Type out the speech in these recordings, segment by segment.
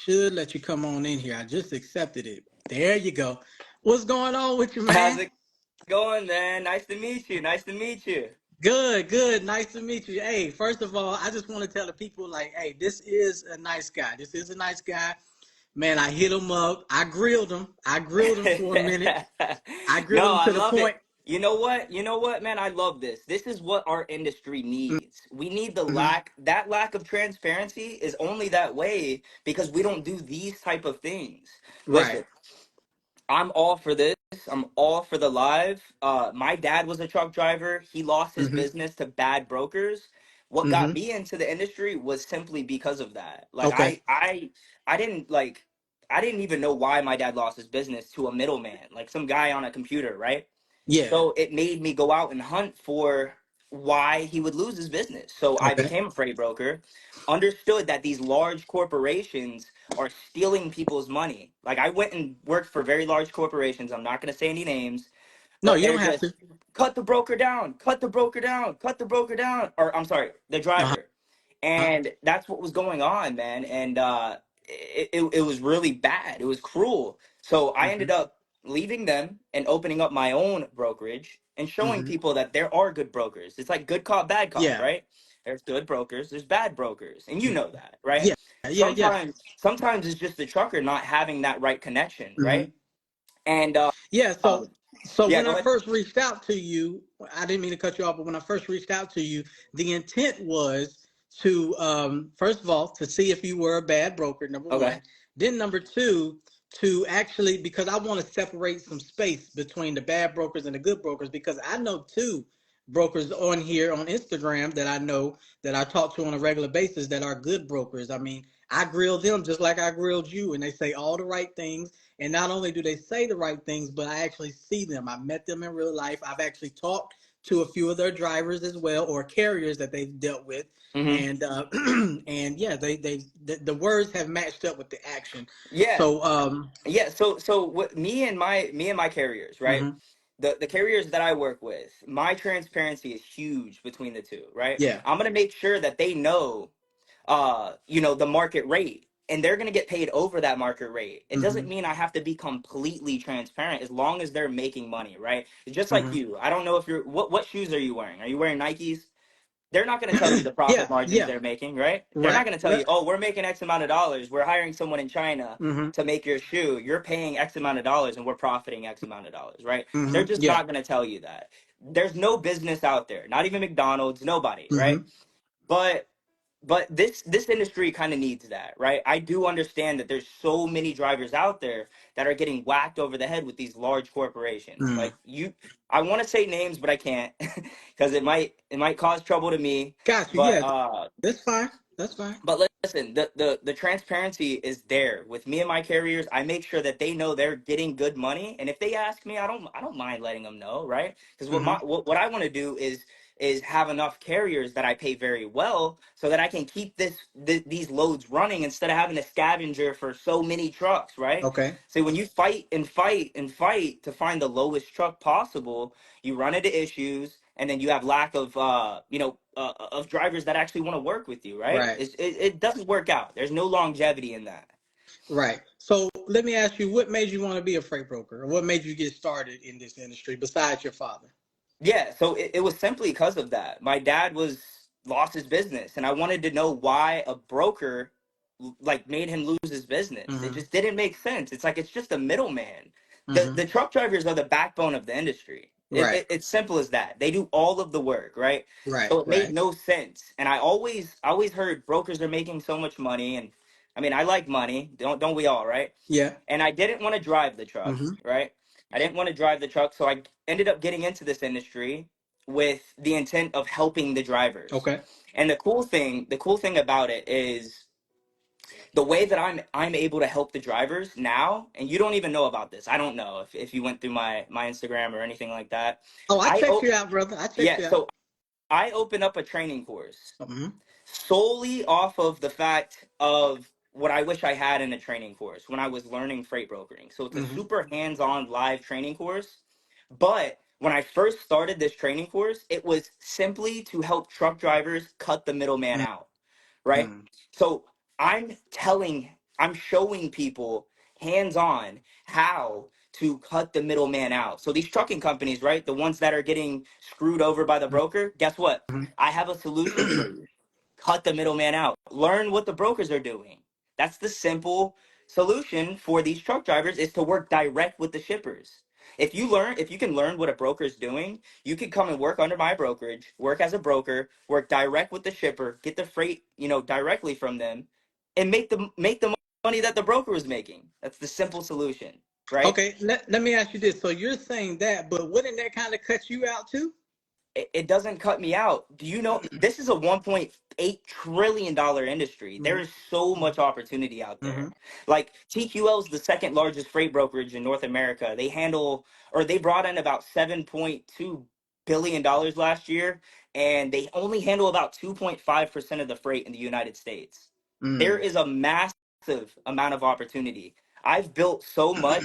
should let you come on in here. I just accepted it. There you go. What's going on with you, How's man? it going, man? Nice to meet you. Nice to meet you. Good, good. Nice to meet you. Hey, first of all, I just want to tell the people, like, hey, this is a nice guy. This is a nice guy. Man, I hit him up. I grilled him. I grilled him for a minute. I grilled No, him I to the love it. point. You know what? You know what, man? I love this. This is what our industry needs. We need Mhm. that lack of transparency is only that way because we don't do these type of things. Right. Listen, I'm all for this. I'm all for the live. My dad was a truck driver. He lost his hmm business to bad brokers. What got hmm me into the industry was simply because of that. Like Okay. I didn't like I didn't even know why my dad lost his business to a middleman, like some guy on a computer, right? Yeah. So it made me go out and hunt for why he would lose his business. So I Okay. became a freight broker, understood that these large corporations are stealing people's money. Like I went and worked for very large corporations. I'm not going to say any names, No, but you they're don't have just to. cut the broker down, cut the broker down, cut the broker down, or I'm sorry, the Uh-huh. driver. And that's what was going on, man. And it was really bad. It was cruel. So I ended hmm up leaving them and opening up my own brokerage and showing hmm people that there are good brokers. It's like good cop, bad cop, Yeah. right? There's good brokers, there's bad brokers, and you know that, right? Yeah. Yeah. Yeah. Sometimes it's just the trucker not having that right connection, right? hmm And Yeah, um, so yeah, when go I ahead. first reached out to you, I didn't mean to cut you off, but when I first reached out to you, the intent was to first of all to see if you were a bad broker, number Okay. one. Then number two, to actually because I want to separate some space between the bad brokers and the good brokers because I know two brokers on here on Instagram that I know that I talk to on a regular basis that are good brokers. I mean, I grill them just like I grilled you, and they say all the right things, and not only do they say the right things, but I actually see them. I met them in real life. I've actually talked to a few of their drivers as well, or carriers that they've dealt with. Hmm. And and yeah, the words have matched up with the action. Yeah. So Yeah, so what me and my carriers, right? mhm, The carriers that I work with, my transparency is huge between the two, right? yeah, I'm gonna make sure that they know the market rate, and they're gonna get paid over that market rate. It doesn't hmm mean I have to be completely transparent as long as they're making money, right? It's just like hmm you. I don't know if you're what shoes are you wearing? Are you wearing Nikes? They're not going to tell you the profit yeah, margins yeah, they're making, right? They're right, not going to tell yeah, you, oh, we're making X amount of dollars. We're hiring someone in China hmm to make your shoe. You're paying X amount of dollars and we're profiting X amount of dollars, right? They're just yeah, not going to tell you that. There's no business out there, not even McDonald's, nobody, right? hmm But this industry kind of needs that, right? I do understand that there's so many drivers out there that are getting whacked over the head with these large corporations. hmm Like I want to say names, but I can't because it might cause trouble to me. got you. But Yeah, that's fine. That's fine. listen, the transparency is there with me and my carriers. I make sure that they know they're getting good money, and if they ask me, I don't mind letting them know, right? Because hmm what I want to do is have enough carriers that I pay very well so that I can keep these loads running instead of having a scavenger for so many trucks, right? Okay. So when you fight and fight and fight to find the lowest truck possible, you run into issues, and then you have lack of of drivers that actually want to work with you, right? Right. It doesn't work out. There's no longevity in that. Right. So let me ask you, what made you want to be a freight broker, or what made you get started in this industry besides your father? Yeah, so it was simply because of that. My dad was lost his business, and I wanted to know why a broker like made him lose his business. It hmm just didn't make sense. It's like it's just a middleman. The hmm truck drivers are the backbone of the industry. Right. It's simple as that. They do all of the work, right? Right. So it made Right. no sense. And I always heard brokers are making so much money, and I mean I like money. Don't we all, right? Yeah. And I didn't want to drive the truck, hmm right? I didn't want to drive the truck, so I ended up getting into this industry with the intent of helping the drivers. Okay. And the cool thing about it is the way that I'm able to help the drivers now, and you don't even know about this. I don't know if you went through my Instagram or anything like that. Oh, I I checked oh you out, brother. I checked yeah, you out. so I opened up a training course hmm solely off of the fact of what I wish I had in a training course when I was learning freight brokering. So it's a hmm super hands-on live training course. But when I first started this training course, it was simply to help truck drivers cut the middleman out, right? hmm So I'm telling I'm showing people hands on how to cut the middleman out. So these trucking companies, right, the ones that are getting screwed over by the broker, guess what? I have a solution for you. Cut the middleman out. Learn what the brokers are doing. That's the simple solution for these truck drivers, is to work direct with the shippers. If you can learn what a broker is doing, you can come and work under my brokerage, work as a broker, work direct with the shipper, get the freight, directly from them, and make the money that the broker was making. That's the simple solution, right? Okay, let me ask you this. So you're saying that, but wouldn't that kind of cut you out too? It doesn't cut me out. Do you know this is a $1.8 trillion industry? There Mm-hmm. is so much opportunity out Mm-hmm. there. Like TQL is the second largest freight brokerage in North America. They brought in about $7.2 billion last year, and they only handle about 2.5% of the freight in the United States. There Mm. is a massive amount of opportunity. I've built so much.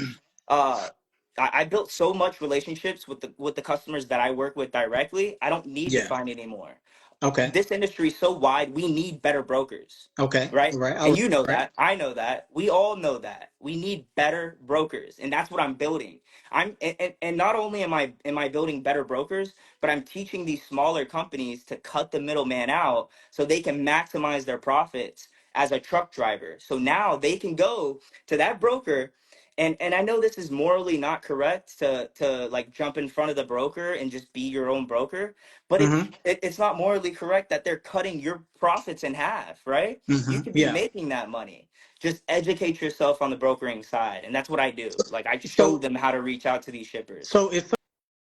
I built so much relationships with the customers that I work with directly. I don't need to Yeah. find anymore. Okay. This industry is so wide. We need better brokers, Okay. right? Right. I And was you know right. that. I know that. We all know that. We need better brokers, and that's what I'm building. And not only am I building better brokers, but I'm teaching these smaller companies to cut the middleman out so they can maximize their profits as a truck driver. So now they can go to that broker, and I know this is morally not correct to like jump in front of the broker and just be your own broker, but Mm-hmm. it's not morally correct that they're cutting your profits in half, right? You Mm-hmm. could be Yeah. making that money. Just educate yourself on the brokering side, and that's what I do. Like, I show So them how to reach out to these shippers. so if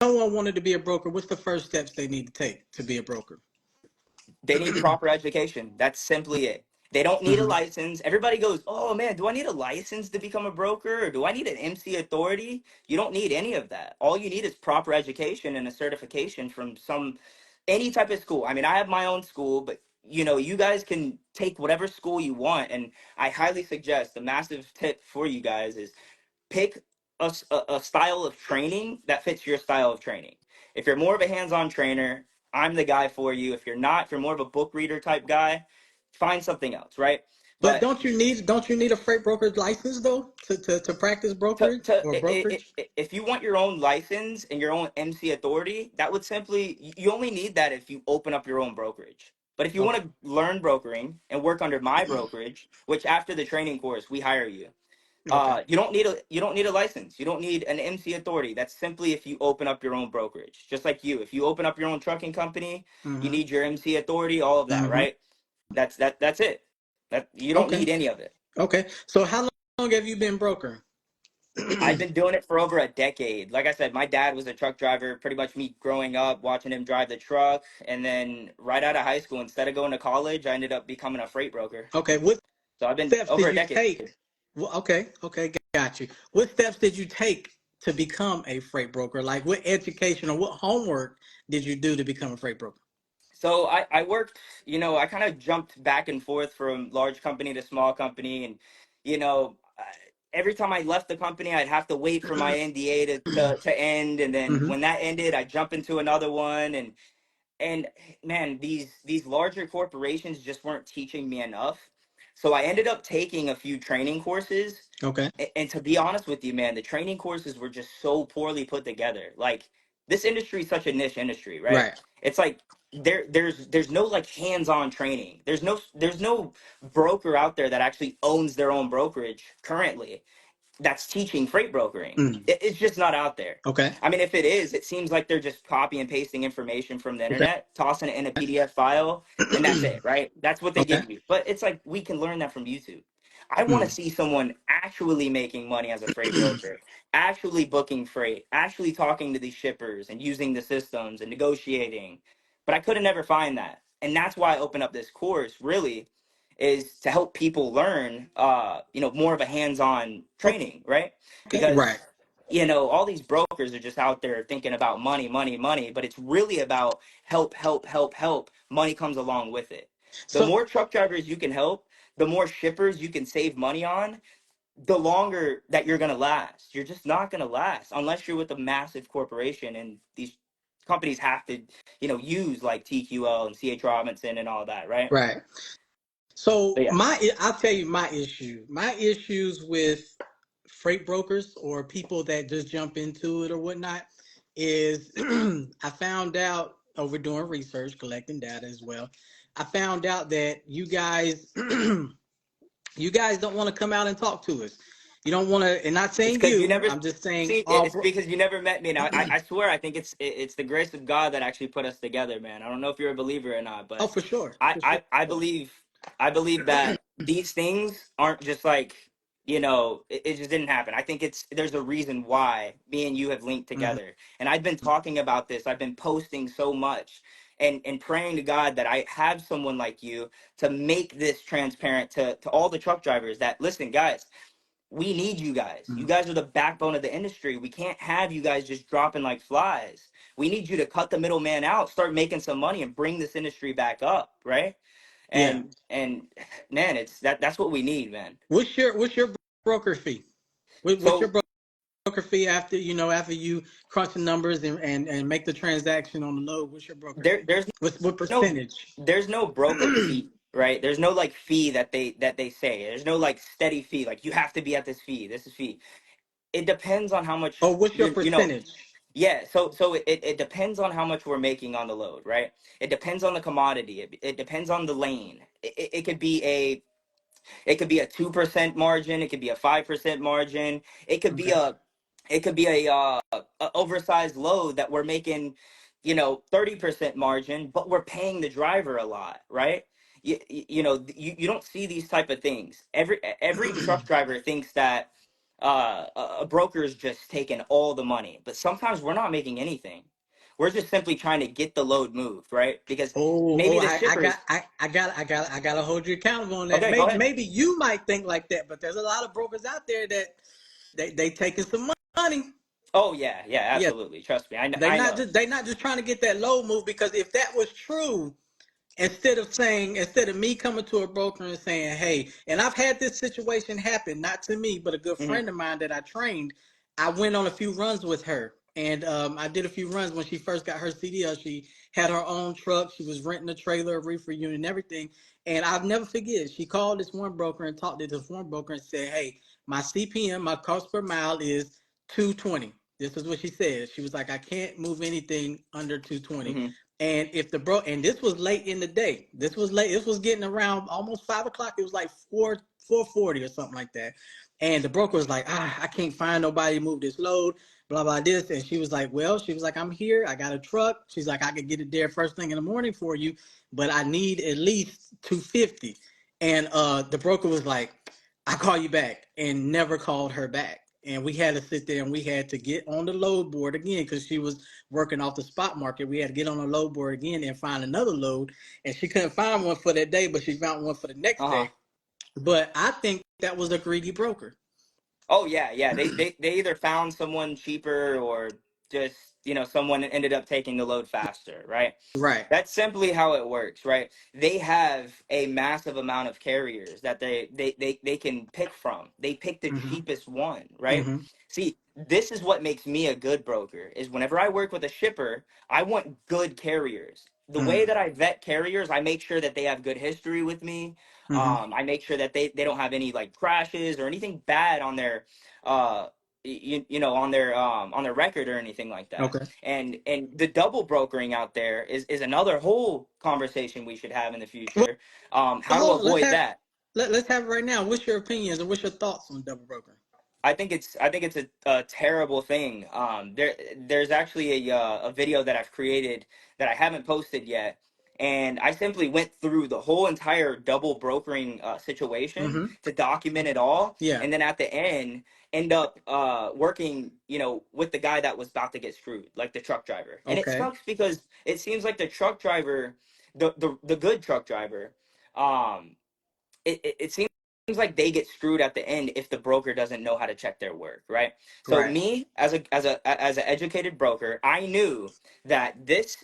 someone wanted to be a broker, what's the first steps they need to take to be a broker? They need proper education. That's simply it. They don't need a Mm-hmm. license. Everybody goes, "Oh man, do I need a license to become a broker, or do I need an MC authority?" You don't need any of that. All you need is proper education and a certification from any type of school. I mean, I have my own school, but you guys can take whatever school you want, and I highly suggest, the massive tip for you guys is pick a style of training that fits your style of training. If you're more of a hands-on trainer, I'm the guy for you. If you're not, if you're more of a book reader type guy, find something else, right? But But don't you need a freight broker's license though to practice brokerage or brokerage? if you want your own license and your own MC authority, that would simply, you only need that if you open up your own brokerage. But if you want Okay. to learn brokering and work under my brokerage, which after the training course we hire you, Okay. you don't need a license. You don't need an MC authority. That's simply if you open up your own brokerage. Just like you, if you open up your own trucking company, you Mm-hmm. need your MC authority, all of that, Mm-hmm. right? That's it. That you don't Okay. need any of it. Okay. So how long have you been broker? I've been doing it for over a decade. Like I said, my dad was a truck driver, pretty much me growing up, watching him drive the truck. And then right out of high school, instead of going to college, I ended up becoming a freight broker. Okay. What So I've been steps over did a you decade. take? Well, okay. Okay. Got you. What steps did you take to become a freight broker? Like what education or what homework did you do to become a freight broker? So I worked, I kind of jumped back and forth from large company to small company. And, every time I left the company, I'd have to wait for my NDA to end. And then Mm-hmm. when that ended, I jump into another one. And man, these larger corporations just weren't teaching me enough. So I ended up taking a few training courses. Okay. And to be honest with you, man, the training courses were just so poorly put together. Like, this industry is such a niche industry, right? Right. It's like there's no like hands-on training. There's no broker out there that actually owns their own brokerage currently that's teaching freight brokering. Mm. It's just not out there. Okay. I mean, if it is, it seems like they're just copy and pasting information from the Okay. internet, tossing it in a PDF file, and that's it, right? That's what they Okay. give you. But it's like, we can learn that from YouTube. I want to Mm. see someone actually making money as a freight broker, actually booking freight, actually talking to these shippers and using the systems and negotiating. But I could have never find that. And that's why I opened up this course, really, is to help people learn, more of a hands-on training, right? Okay. Right. Because all these brokers are just out there thinking about money, money, money, but it's really about help, help, help, help. Money comes along with it. The So more truck drivers you can help, the more shippers you can save money on, the longer that you're gonna last. You're just not gonna last unless you're with a massive corporation, and these companies have to, use like TQL and CH Robinson and all that, right? right. So yeah, I'll tell you my issue. My issues with freight brokers or people that just jump into it or whatnot is I found out over doing research, collecting data as well. I found out that you guys you guys don't want to come out and talk to us. You don't want to, and not it's saying because you you. never I'm just saying see. all. It's because you never met me. And I swear, I think it's the grace of God that actually put us together, man. I don't know if you're a believer or not, Oh, but for sure, I for sure. I, I believe I believe that these things aren't just like, it just didn't happen. I think there's a reason why me and you have linked Mhm. together. And I've been talking about this. I've been posting so much and praying to God that I have someone like you to make this transparent to all the truck drivers that listen, guys, we need you guys. You Mhm. guys are the backbone of the industry. We can't have you guys just dropping like flies. We need you to cut the middleman out, start making some money, and bring this industry back up, right? Yeah. And man, that's what we need, man. What's your broker fee? What's your So broker fee after after you crunch the numbers and make the transaction on the load? What's your broker there fee? there's What no percentage? there's no broker fee, right? There's no like fee that they say. There's no like steady fee. Like you have to be at this fee. This is fee. It depends on how much Oh, what's your you. percentage? Yeah, so it depends on how much we're making on the load, right? It depends on the commodity. It depends on the lane. It could be a 2% margin. It could be a 5% margin. It could be Okay. a it could be a oversized load that we're making, 30% margin, but we're paying the driver a lot, right? You don't see these type of things. Every truck driver thinks that a broker is just taking all the money, but sometimes we're not making anything. We're just simply trying to get the load moved, right? Because Oh, maybe the I got, shippers. I got to hold you accountable on that. Okay, go ahead. Maybe you might think like that, but there's a lot of brokers out there that they taking some money. Oh yeah, yeah, Yeah, absolutely. Trust me, I know. they not just trying to get that low move, because if that was true, instead of me coming to a broker and saying, hey, and I've had this situation happen, not to me, but a good Hmm. friend of mine that I trained. I went on a few runs with her, and I did a few runs when she first got her CDL. She had her own truck. She was renting a trailer, a reefer unit, and everything. And I'll never forget, she called this one broker and talked to this one broker and said, hey, my CPM, my cost per mile is 220. This is what she said. She was like, I can't move anything under 220. Hmm. And if the bro, and this was late in the day. This was late. This was getting around almost 5 o'clock. It was like 4:40 or something like that. And the broker was like, I can't find nobody to move this load, blah blah this. And she was like, well, she was like, I'm here. I got a truck. She's like, I could get it there first thing in the morning for you, but I need at least 250. And the broker was like, I call you back, and never called her back. And we had to sit there and we had to get on the load board again because she was working off the spot market. We had to get on a load board again and find another load. And she couldn't find one for that day, but she found one for the next Uh-huh. day. But I think that was a greedy broker. Oh yeah, yeah. They either found someone cheaper or just, someone ended up taking the load faster, right? Right. That's simply how it works, right? They have a massive amount of carriers that they can pick from. They pick the Mm-hmm. cheapest one, right? Mm-hmm. See, this is what makes me a good broker is whenever I work with a shipper, I want good carriers. The way that I vet carriers, I make sure that they have good history with me. Mm-hmm. I make sure that they don't have any like crashes or anything bad on their uh on their record or anything like that. Okay. And the double brokering out there is another whole conversation we should have in the Well, future. How to hold on. avoid that. Let's have it right now. What's your opinions and what's your thoughts on double brokering? I think it's a terrible thing. There's actually a video that I've created that I haven't posted yet, and I simply went through the whole entire double brokering situation Mm-hmm. to document it all, Yeah. and then at the end up working, with the guy that was about to get screwed, like the truck driver. And it Okay. sucks because it seems like the truck driver, the good truck driver, um, it seems like they get screwed at the end if the broker doesn't know how to check their work, right? So Right. me as an educated broker, I knew that this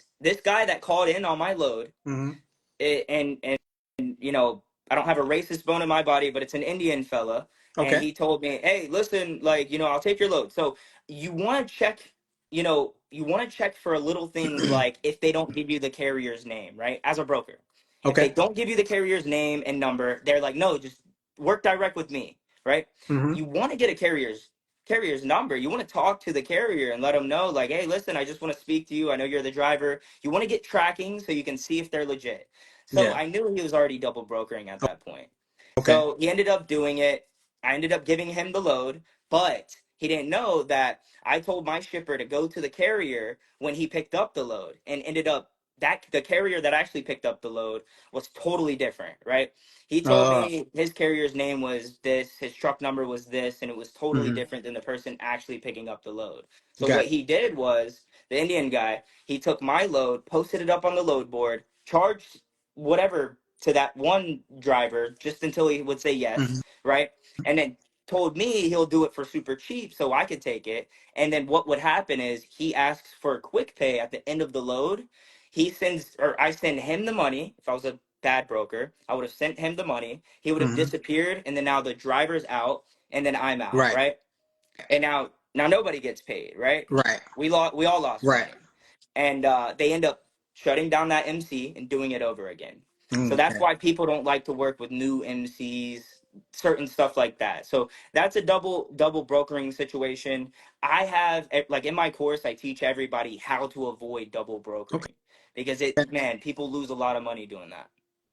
guy that called in on my load, Mm-hmm. and I don't have a racist bone in my body, but it's an Indian fella, and Okay. he told me, hey, listen, like, I'll take your load. So you want to check. You want to check for little things like if they don't give you the carrier's name, right? As a broker, If they Okay. don't give you the carrier's name and number, they're like, no, just work direct with me, right? Mm-hmm. You want to get a carrier's number. You want to talk to the carrier and let them know, like, hey, listen, I just want to speak to you. I know you're the driver. You want to get tracking so you can see if they're legit. So Yeah. I knew he was already double brokering at that point. Okay. So he ended up doing it. I ended up giving him the load, but he didn't know that I told my shipper to go to the carrier when he picked up the load, and ended up that the carrier that actually picked up the load was totally different, right? He told Uh. me his carrier's name was this, his truck number was this, and it was totally Mm-hmm. different than the person actually picking up the load. So Got what he did was, the Indian guy, he took my load, posted it up on the load board, charged whatever to that one driver just until he would say it. Mm-hmm. yes, right? And then told me he'll do it for super cheap so I could take it. And then what would happen is he asks for a quick pay at the end of the load. He sends, or I send him the money. If I was a bad broker, I would have sent him the money. He would have Mm-hmm. disappeared, and then now the driver's out, and then I'm out, Right. right? And now nobody gets paid, right? Right. We all lost Right. money, and they end up shutting down that MC and doing it over again. So that's Okay. why people don't like to work with new MCs, certain stuff like that. So that's a double brokering situation. I have, like, in my course, I teach everybody how to avoid double Okay. brokering, because people lose a lot of money doing that.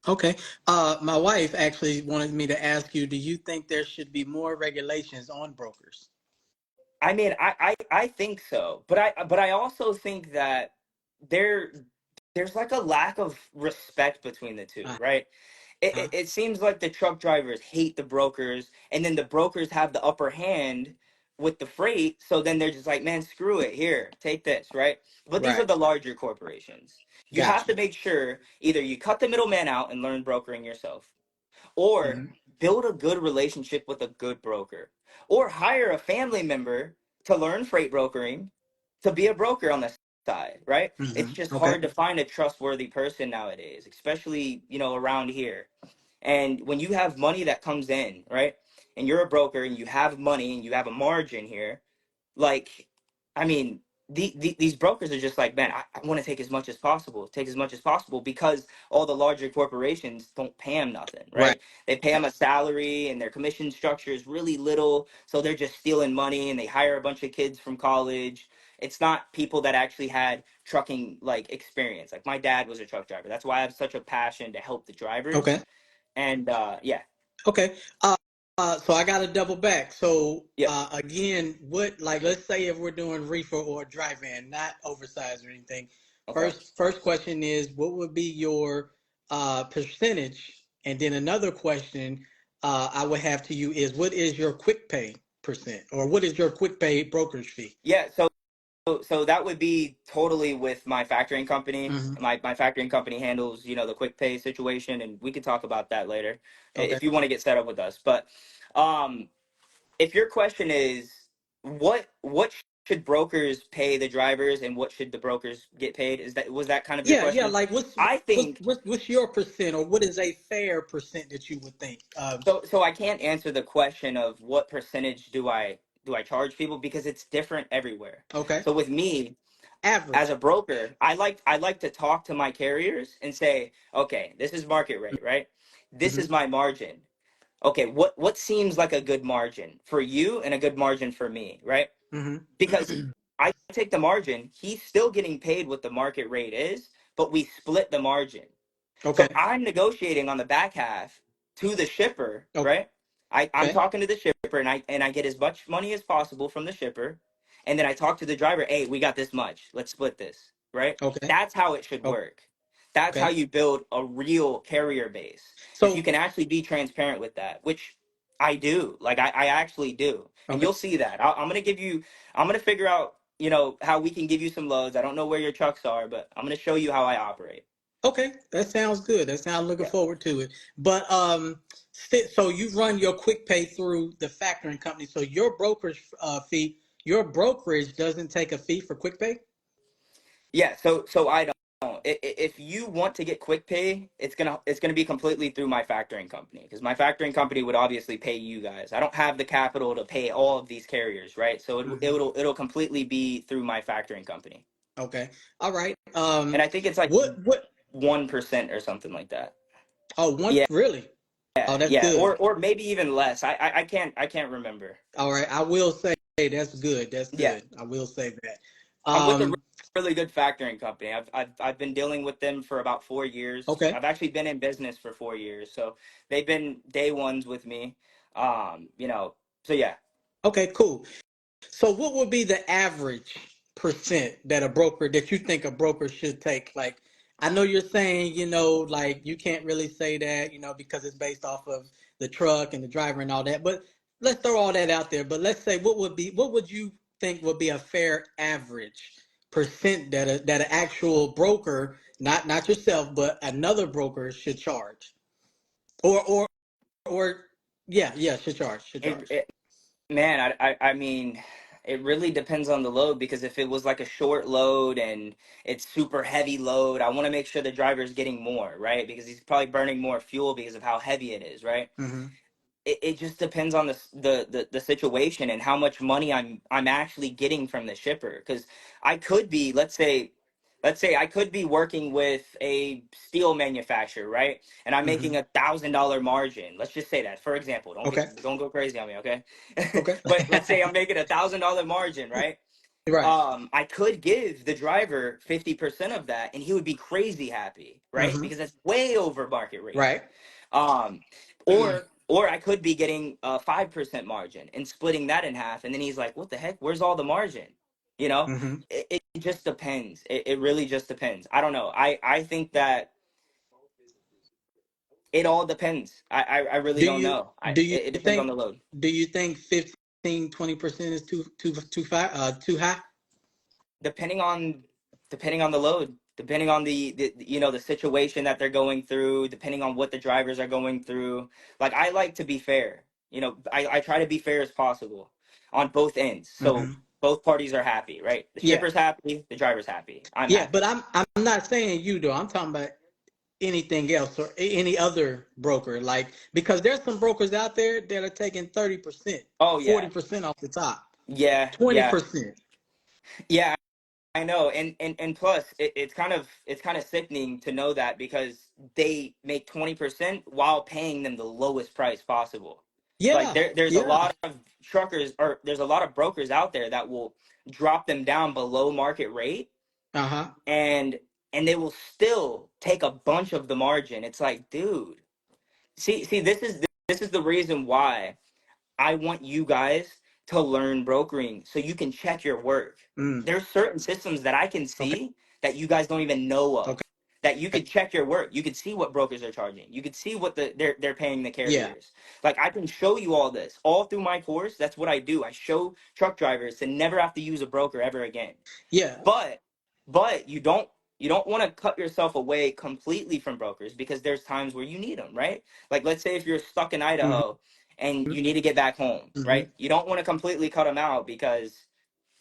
Okay. My wife actually wanted me to ask you, do you think there should be more regulations on brokers? I mean, I think so, but I also think that there there's like a lack of respect between the two, right? Uh-huh. It seems like the truck drivers hate the brokers, and then the brokers have the upper hand with the freight. So then they're just like, man, screw it. Here, take this, right? But these are Right. the larger corporations. You have Gotcha. to make sure either you cut the middleman out and learn brokering yourself, or Mm-hmm. build a good relationship with a good broker, or hire a family member to learn freight brokering to be a broker on the side, right? It's just Mm-hmm. Okay. hard to find a trustworthy person nowadays, especially, around here. And when you have money that comes in, right, and you're a broker and you have money and you have a margin here, like, I mean, these brokers are just like, man, I want to take as much as possible, because all the larger corporations don't pay them nothing, Right. right? They pay them a salary, and their commission structure is really little, so they're just stealing money, and they hire a bunch of kids from college. It's not people that actually had trucking like experience. Like, my dad was a truck driver. That's why I have such a passion to help the drivers. Okay. And yeah, Okay. So I got to double back. So yep, again, what, like, let's say if we're doing reefer or dry van, not oversized or anything. okay. First question is, what would be your percentage? And then another question I would have to you is, what is your quick pay percent, or what is your quick pay brokerage fee? Yeah, so that would be totally with my factoring company. Hmm. My factoring company handles, the quick pay situation, and we could talk about that later Okay. if you want to get set up with us. But um, if your question is what should brokers pay the drivers, and what should the brokers get paid, was that kind of your Yeah, yeah. question? Like, I think what's your percent, or what is a fair percent that you would think? so. I can't answer the question of what percentage do I charge people, because it's different everywhere. Okay. So with me, as Average. a broker, I like to talk to my carriers and say, okay, this is market rate, right? This Hmm. is my margin. Okay, what seems like a good margin for you and a good margin for me, right? Hmm. Because I take the margin, he's still getting paid what the market rate is, but we split the margin. Okay. So I'm negotiating on the back half to the shipper, right? I'm Okay. talking to the shipper, and I get as much money as possible from the shipper. And then I talk to the driver, hey, we got this much. Let's split this, right? Okay. That's how it should work. That's how Okay. you build a real carrier base. If you So, can actually be transparent with that, which I do, like I actually do. And okay. you'll see that. I'm going to figure out, how we can give you some loads. I don't know where your trucks are, but I'm going to show you how I operate. Okay. That sounds good. That sounds looking Yeah. forward to it. But so you run your quick pay through the factoring company. So your brokerage fee, your brokerage doesn't take a fee for quick pay. Yeah, so I don't. If you want to get quick pay, it's gonna be completely through my factoring company, because my factoring company would obviously pay you guys. I don't have the capital to pay all of these carriers, right? So Hmm. it'll completely be through my factoring company, Okay. All right. and I think it's like What 1% or something like that. Oh, one Yeah, really? Oh, that's yeah, good. or maybe even less. I can't remember. All right, I will say that's good. That's Yeah, good. I will say that. I'm with a Um, really good factoring company. I've been dealing with them for about 4 years. okay. I've actually been in business for 4 years, so they've been day ones with me. You know, so yeah. Okay, cool. So what would be the average percent that a broker that you think a broker should take? Like, I know you're saying, like you can't really say that, because it's based off of the truck and the driver and all that. But let's throw all that out there. But let's say what would you think would be a fair average percent that an actual broker, not yourself, but another broker should charge? Or yeah, should It, charge. it, Man, I mean, it really depends on the load because if it was like a short load and it's super heavy load, I want to make sure the driver's getting more, right? Because he's probably burning more fuel because of how heavy it is, right? Mm-hmm. It just depends on the situation and how much money I'm actually getting from the shipper. Because I could be, let's say I could be working with a steel manufacturer, right? And I'm making Mm-hmm. $1,000 margin. Let's just say that, for example. Okay. Don't go crazy on me, okay? Okay. But let's say I'm making $1,000 margin, right? Right. I could give the driver 50% of that, and he would be crazy happy, right? Mm-hmm. Because that's way over market rate. Right. Um, or I could be getting a 5% margin and splitting that in half, and then he's like, "What the heck? Where's all the margin?" You know, Mm-hmm. it just depends. It really just depends. I don't know. I think that it all depends. I really Do don't you know. do you It depends on think the load. do you think 15-20% is too high? depending on depending on the load, depending on the situation that they're going through, depending on what the drivers are going through. Like, I like to be fair. I try to be fair as possible on both ends, so Mm-hmm. both parties are happy, right? The Yeah. shipper's happy, the driver's happy, I'm Yeah, but happy. I'm not saying you though. I'm talking about anything else or any other broker. Like because there's some brokers out there that are taking 30%, Oh yeah, 40% off the top, yeah, yeah, 20%. yeah. I know, and plus, it's kind of sickening to know that because they make 20% while paying them the lowest price possible. Like, Yeah. there's a Yeah. lot of truckers, or there's a lot of brokers out there that will drop them down below market rate, Uh-huh. and they will still take a bunch of the margin. It's like, dude, see, this is the reason why I want you guys to learn brokering so you can check your work. Mm. There's certain systems that I can Okay. see that you guys don't even know of. Okay. That you could check your work. You could see what brokers are charging. You could see what they're paying the Yeah. carriers. Like, I can show you all this all through my course. That's what I do. I show truck drivers to never have to use a broker ever again. Yeah. But you don't want to cut yourself away completely from brokers because there's times where you need them, right? Like, let's say if you're stuck in Mm-hmm. Idaho and you need to get back home, Mm-hmm. right? You don't want to completely cut them out because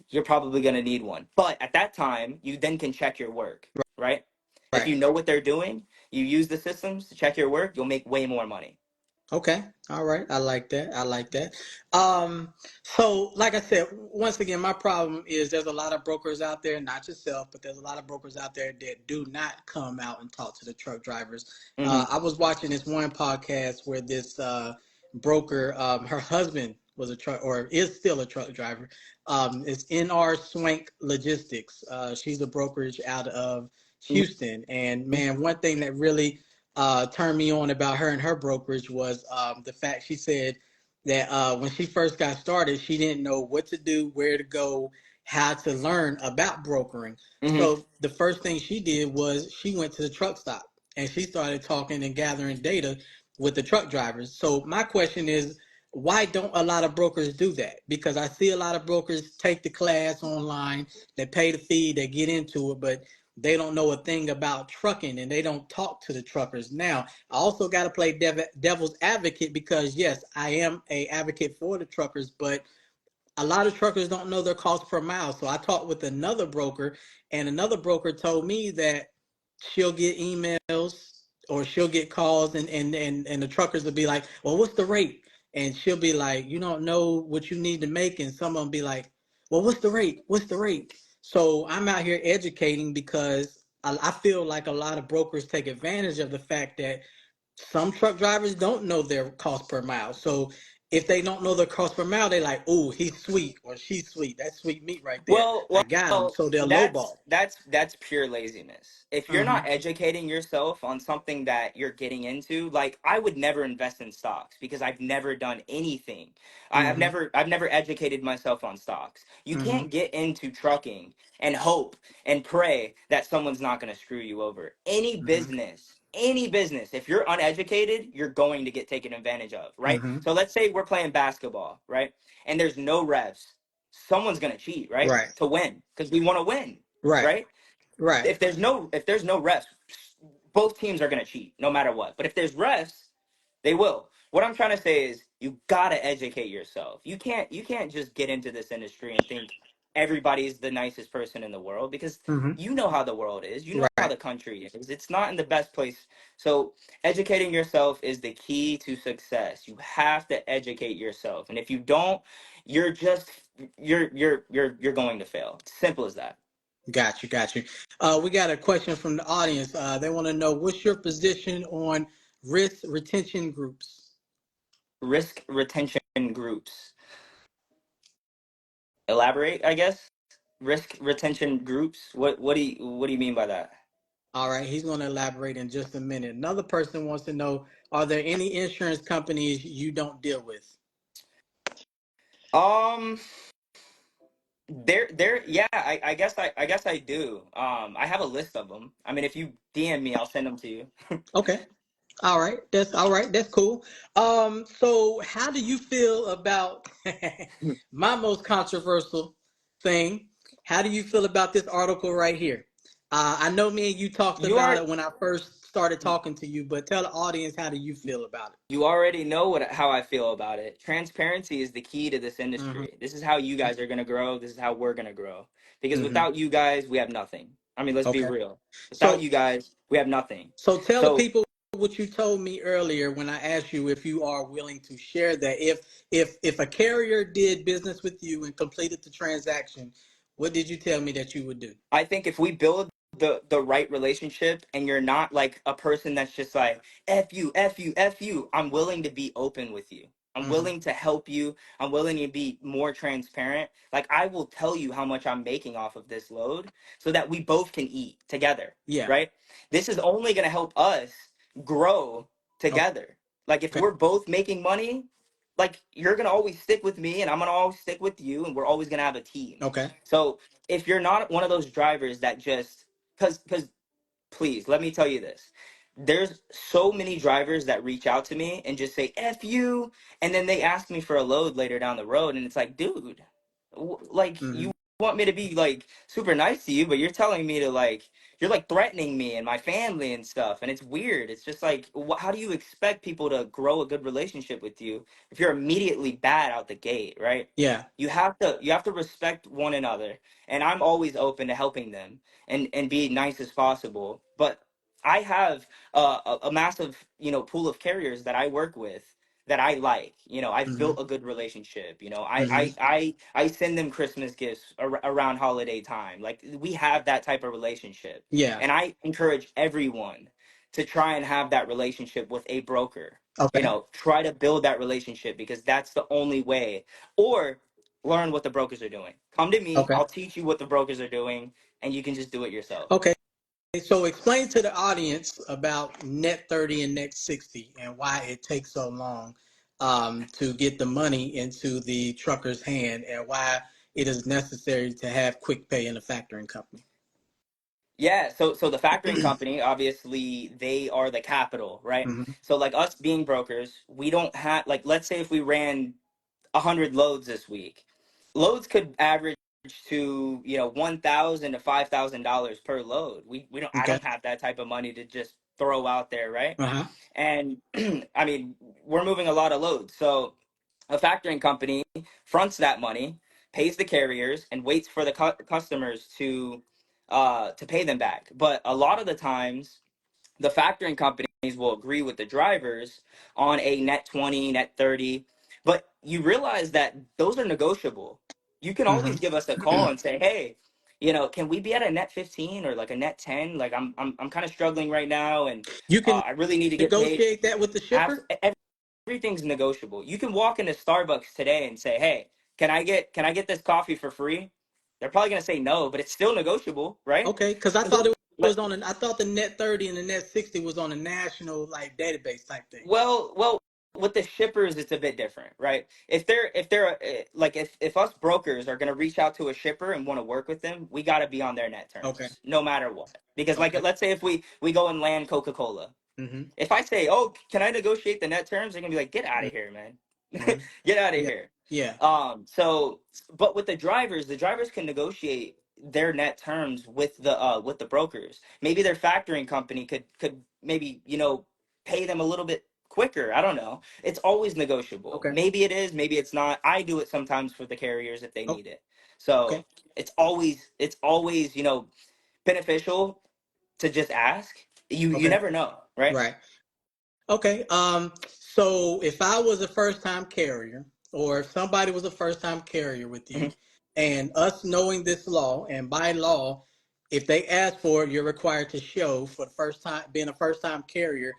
you're probably going to need one. But at that time, you then can check your work, right? If Right. you know what they're doing, you use the systems to check your work, you'll make way more money. Okay. All right. I like that. I like that. So like I said, once again, my problem is there's a lot of brokers out there, not yourself, but there's a lot of brokers out there that do not come out and talk to the truck drivers. Hmm. I was watching this one podcast where this broker, her husband was a truck or is still a truck driver. It's NR Swank Logistics. She's a brokerage out of Houston. And man, one thing that really turned me on about her and her brokerage was the fact she said that when she first got started, she didn't know what to do, where to go, how to learn about brokering. Hmm. So the first thing she did was she went to the truck stop and she started talking and gathering data with the truck drivers. So my question is, why don't a lot of brokers do that? Because I see a lot of brokers take the class online, they pay the fee, they get into it, but they don't know a thing about trucking and they don't talk to the truckers. Now, I also got to play devil's advocate because yes, I am a advocate for the truckers, but a lot of truckers don't know their cost per mile. So I talked with another broker, and another broker told me that she'll get emails or she'll get calls, and the truckers will be like, "Well, what's the rate?" And she'll be like, "You don't know what you need to make," and some of them be like, "Well, what's the rate? What's the rate?" So I'm out here educating because I feel like a lot of brokers take advantage of the fact that some truck drivers don't know their cost per mile. So if they don't know their cost per mile, they like, oh, he's sweet or she's sweet. That's sweet meat right there. Well, I got him. well, So they'll that's lowball. that's that's pure laziness. If you're Mm-hmm. not educating yourself on something that you're getting into, like I would never invest in stocks because I've never done anything. Mm-hmm. I've never educated myself on stocks. You Mm-hmm. can't get into trucking and hope and pray that someone's not going to screw you over. Any business, if you're uneducated, you're going to get taken advantage of, right? Mm-hmm. So let's say we're playing basketball, right? And there's no refs, someone's gonna cheat, right? Right. To win, because we want to win, Right. right? Right. If there's no refs, both teams are gonna cheat no matter what. But if there's refs, they will. What I'm trying to say is you gotta educate yourself. You can't just get into this industry and think everybody's the nicest person in the world because Mm-hmm. you know how the world is. You know how Right. the country is. It's not in the best place. So educating yourself is the key to success. You have to educate yourself. And if you don't, you're just you're going to fail. Simple as that. Got you. Got you. We got a question from the audience. They want to know what's your position on risk retention groups. Risk retention groups. Elaborate, I guess. Risk retention groups. What do you mean by that? All right, he's going to elaborate in just a minute. Another person wants to know: are there any insurance companies you don't deal with? Um, yeah, I guess I do. I have a list of them. I mean, if you DM me, I'll send them to you. Okay. All right. That's all right. That's cool. So how do you feel about my most controversial thing? How do you feel about this article right here? I know me and you talked You about are it when I first started talking to you, but tell the audience, how do you feel about you already know how I feel about it. Transparency is the key to this it? Mm-hmm. industry. This is how you guys are gonna grow. This is how we're gonna grow. Because Mm-hmm. without you guys, we have nothing. I mean, let's be Okay. real. Without So you guys, we have nothing. So tell the So people what you told me earlier when I asked you if you are willing to share that. If a carrier did business with you and completed the transaction, what did you tell me that you would do? I think if we build the right relationship and you're not like a person that's just like F you, F you, F you, I'm willing to be open with you. I'm Hmm. willing to help you. I'm willing to be more transparent. Like I will tell you how much I'm making off of this load so that we both can eat together, Yeah. right? This is only going to help us grow together. Like if Okay. we're both making money, like you're going to always stick with me and I'm going to always stick with you and we're always going to have a team. Okay. So if you're not one of those drivers that just because please let me tell you this, there's so many drivers that reach out to me and just say F you, and then they ask me for a load later down the road and it's like, dude, like Hmm. you want me to be like super nice to you, but you're telling me to like you're like threatening me and my family and stuff, and it's weird. It's just like how do you expect people to grow a good relationship with you if you're immediately bad out the gate, right? Yeah. You have to respect one another, and I'm always open to helping them and be nice as possible. But I have a massive pool of carriers that I work with that I like. I've Hmm. built a good relationship. Hmm. I send them Christmas gifts around holiday time. Like we have that type of relationship, Yeah. and I encourage everyone to try and have that relationship with a broker. Okay. Try to build that relationship because that's the only way. Or learn what the brokers are doing. Come to me, Okay. I'll teach you what the brokers are doing, and you can just do it yourself. Okay. So explain to the audience about net 30 and net 60 and why it takes so long to get the money into the trucker's hand and why it is necessary to have quick pay in a factoring company. Yeah, so the factoring company, obviously, they are the capital, right? Hmm. So like us being brokers, we don't have like let's say if we ran 100 loads this week, loads could average to 1,000 to $5,000 per load. We don't I Okay. don't have that type of money to just throw out there, right? Uh-huh. And I mean, we're moving a lot of loads. So a factoring company fronts that money, pays the carriers, and waits for the customers to pay them back. But a lot of the times, the factoring companies will agree with the drivers on a net 20, net 30. But you realize that those are negotiable. You can Hmm. always give us a call and say, hey, can we be at a net 15 or like a net 10? Like I'm kind of struggling right now, and You can I really need to get paid. negotiate that with the shipper. Everything's negotiable. You can walk into Starbucks today and say, "Hey, can I get this coffee for free?" They're probably gonna say no, but it's still negotiable, right? Okay, because I thought But it was on an. I thought the net 30 and the net 60 was on a national like database type thing. well, with the shippers, it's a bit different, right? If they're like if us brokers are gonna reach out to a shipper and want to work with them, we got to be on their net Okay. terms, no matter what. Because like Okay. let's say if we go and land Coca-Cola. Mm-hmm. If I say, "Oh, can I negotiate the net terms?" They're gonna be like, "Get out of here, man! Mm-hmm. Get out of Yeah. here." Yeah. So, but with the drivers can negotiate their net terms with the brokers. Maybe their factoring company could maybe pay them a little bit quicker. I don't know. It's always negotiable. Okay. Maybe it is. Maybe it's not. I do it sometimes for the carriers if they Oh, need it. okay. So it's always beneficial to just ask. You Okay. never know, right? Right. Okay. So if I was a first time carrier, or if somebody was a first time carrier with you, Mhm. and us knowing this law, and by law, if they ask for it, you're required to show for the first time being a first time carrier.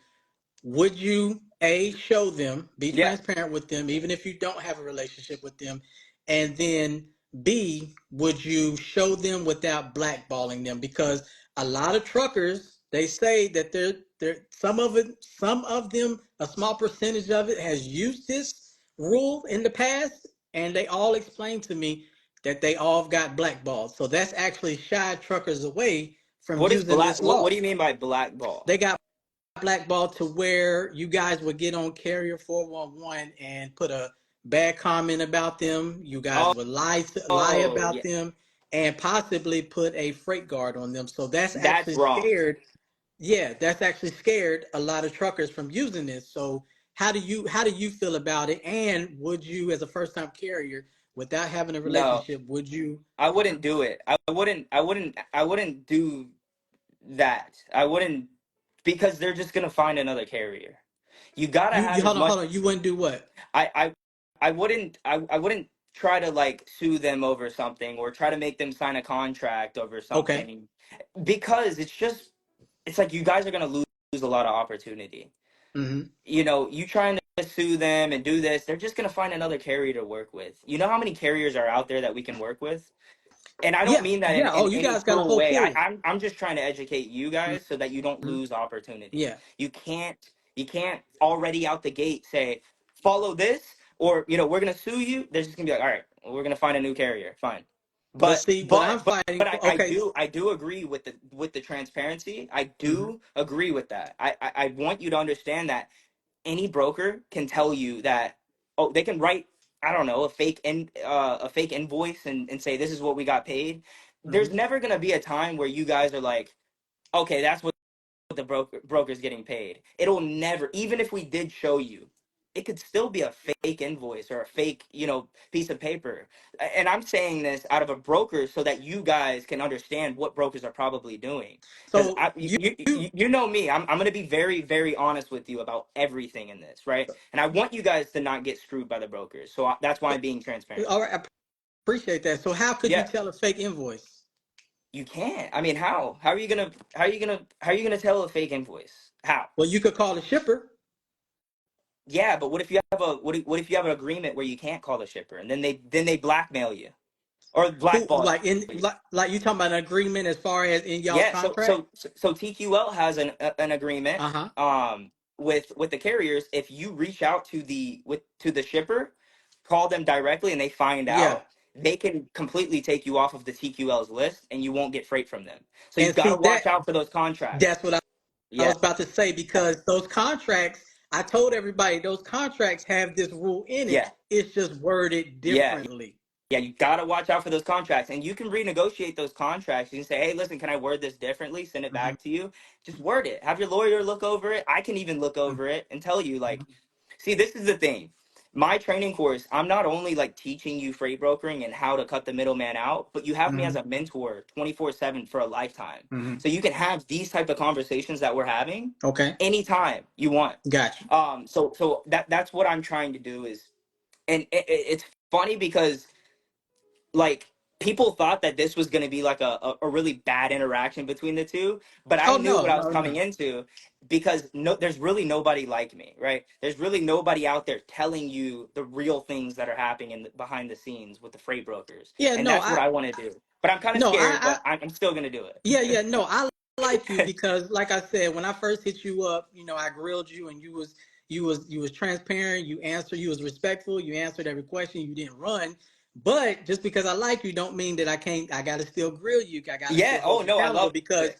Would you A, show them, be Yeah. transparent with them, even if you don't have a relationship with them, and then B, would you show them without blackballing them? Because a lot of truckers, they say that they're some of them, a small percentage of it has used this rule in the past, and they all explained to me that they all got blackballed. So that's actually shied truckers away from What is using black? this What law. do you mean by blackball? They got blackball to where you guys would get on Carrier 411 and put a bad comment about them. You guys Oh, would lie oh, about yeah, them and possibly put a freight guard on them. So that's that's actually wrong. scared. Yeah, that's actually scared a lot of truckers from using this. So how do you feel about it? And would you, as a first time carrier, without having a No, relationship, would you? I wouldn't do it. I wouldn't do that. I wouldn't because they're just gonna find another carrier. You gotta You have as hold on, much. hold on. You wouldn't do what? I wouldn't try to like sue them over something or try to make them sign a contract over Okay. something because it's like you guys are gonna lose a lot of opportunity. Mm-hmm. You trying to sue them and do this, they're just gonna find another carrier to work with. You know how many carriers are out there that we can work with? And I don't Yeah, mean that in, yeah. in Oh, you any guys got a cruel whole way. I, pool. I'm I'm just trying to educate you guys so that you don't Mhm. lose opportunity. Yeah. You can't already out the gate say follow this or we're gonna sue you. They're just gonna be like, all right, well, we're gonna find a new carrier. Fine. But But see, what I'm but but fighting but for. I Okay. do I do agree with the transparency. I Mhm. do agree with that. I want you to understand that any broker can tell you that they can write, I don't know, a fake invoice and say this is what we got paid. There's Mhm. never going to be a time where you guys are like, okay, that's what the broker's getting paid. It'll never, even if we did show you, it could still be a fake invoice or a fake piece of paper. And I'm saying this out of a broker so that you guys can understand what brokers are probably doing. Because So I you, you you you know me, I'm going to be very very honest with you about everything in this, right? And I want you guys to not get screwed by the brokers, so that's why I'm being transparent. all right? I appreciate that. So how could you Yeah, tell a fake invoice? you can't. I mean, how are you gonna tell a fake invoice? How? Well, you could call the shipper. Yeah, but what if you have an agreement where you can't call the shipper and then they blackmail you or Who blackball like in you? like you talking about an agreement as far as in y'all's Yeah, so contract? so so TQL has an agreement Uh huh. with the carriers. If you reach out to the shipper, call them directly and they find Yeah. out, they can completely take you off of the TQL's list and you won't get freight from them. So you And got to see watch out for those contracts. that's what I Yeah. was about to say because those contracts. I told everybody those contracts have this rule in it. Yeah. It's just worded Yeah. differently. Yeah, you got to watch out for those contracts. And you can renegotiate those contracts. You can say, hey, listen, can I word this differently? Send it Hmm. back to you. Just word it. Have your lawyer look over it. I can even look over it and tell you, like, see, this is the thing. My training course, I'm not only like teaching you freight brokering and how to cut the middleman out, but you have me Hmm. as a mentor 24/7 for a lifetime. Hmm. So you can have these type of conversations that we're having Okay. anytime you want. Got you. So that's what I'm trying to do is, and it's funny because like people thought that this was going to be like a really bad interaction between the two, but I Oh knew no, what I was no, coming no. into, because there's really nobody like me, right? There's really nobody out there telling you the real things that are happening behind the scenes with the freight brokers, Yeah, and no, that's what I want to do. But I'm kind of no, scared, but I'm still going to do yeah, yeah, no, I like you it. because, like I said, when I first hit you up, I grilled you, and you was transparent. You answered. You was respectful. You answered every question. You didn't run. But just because I like you, don't mean that I can't. I gotta still grill you. I gotta still Yeah. hold Oh you no, I accountable love because it.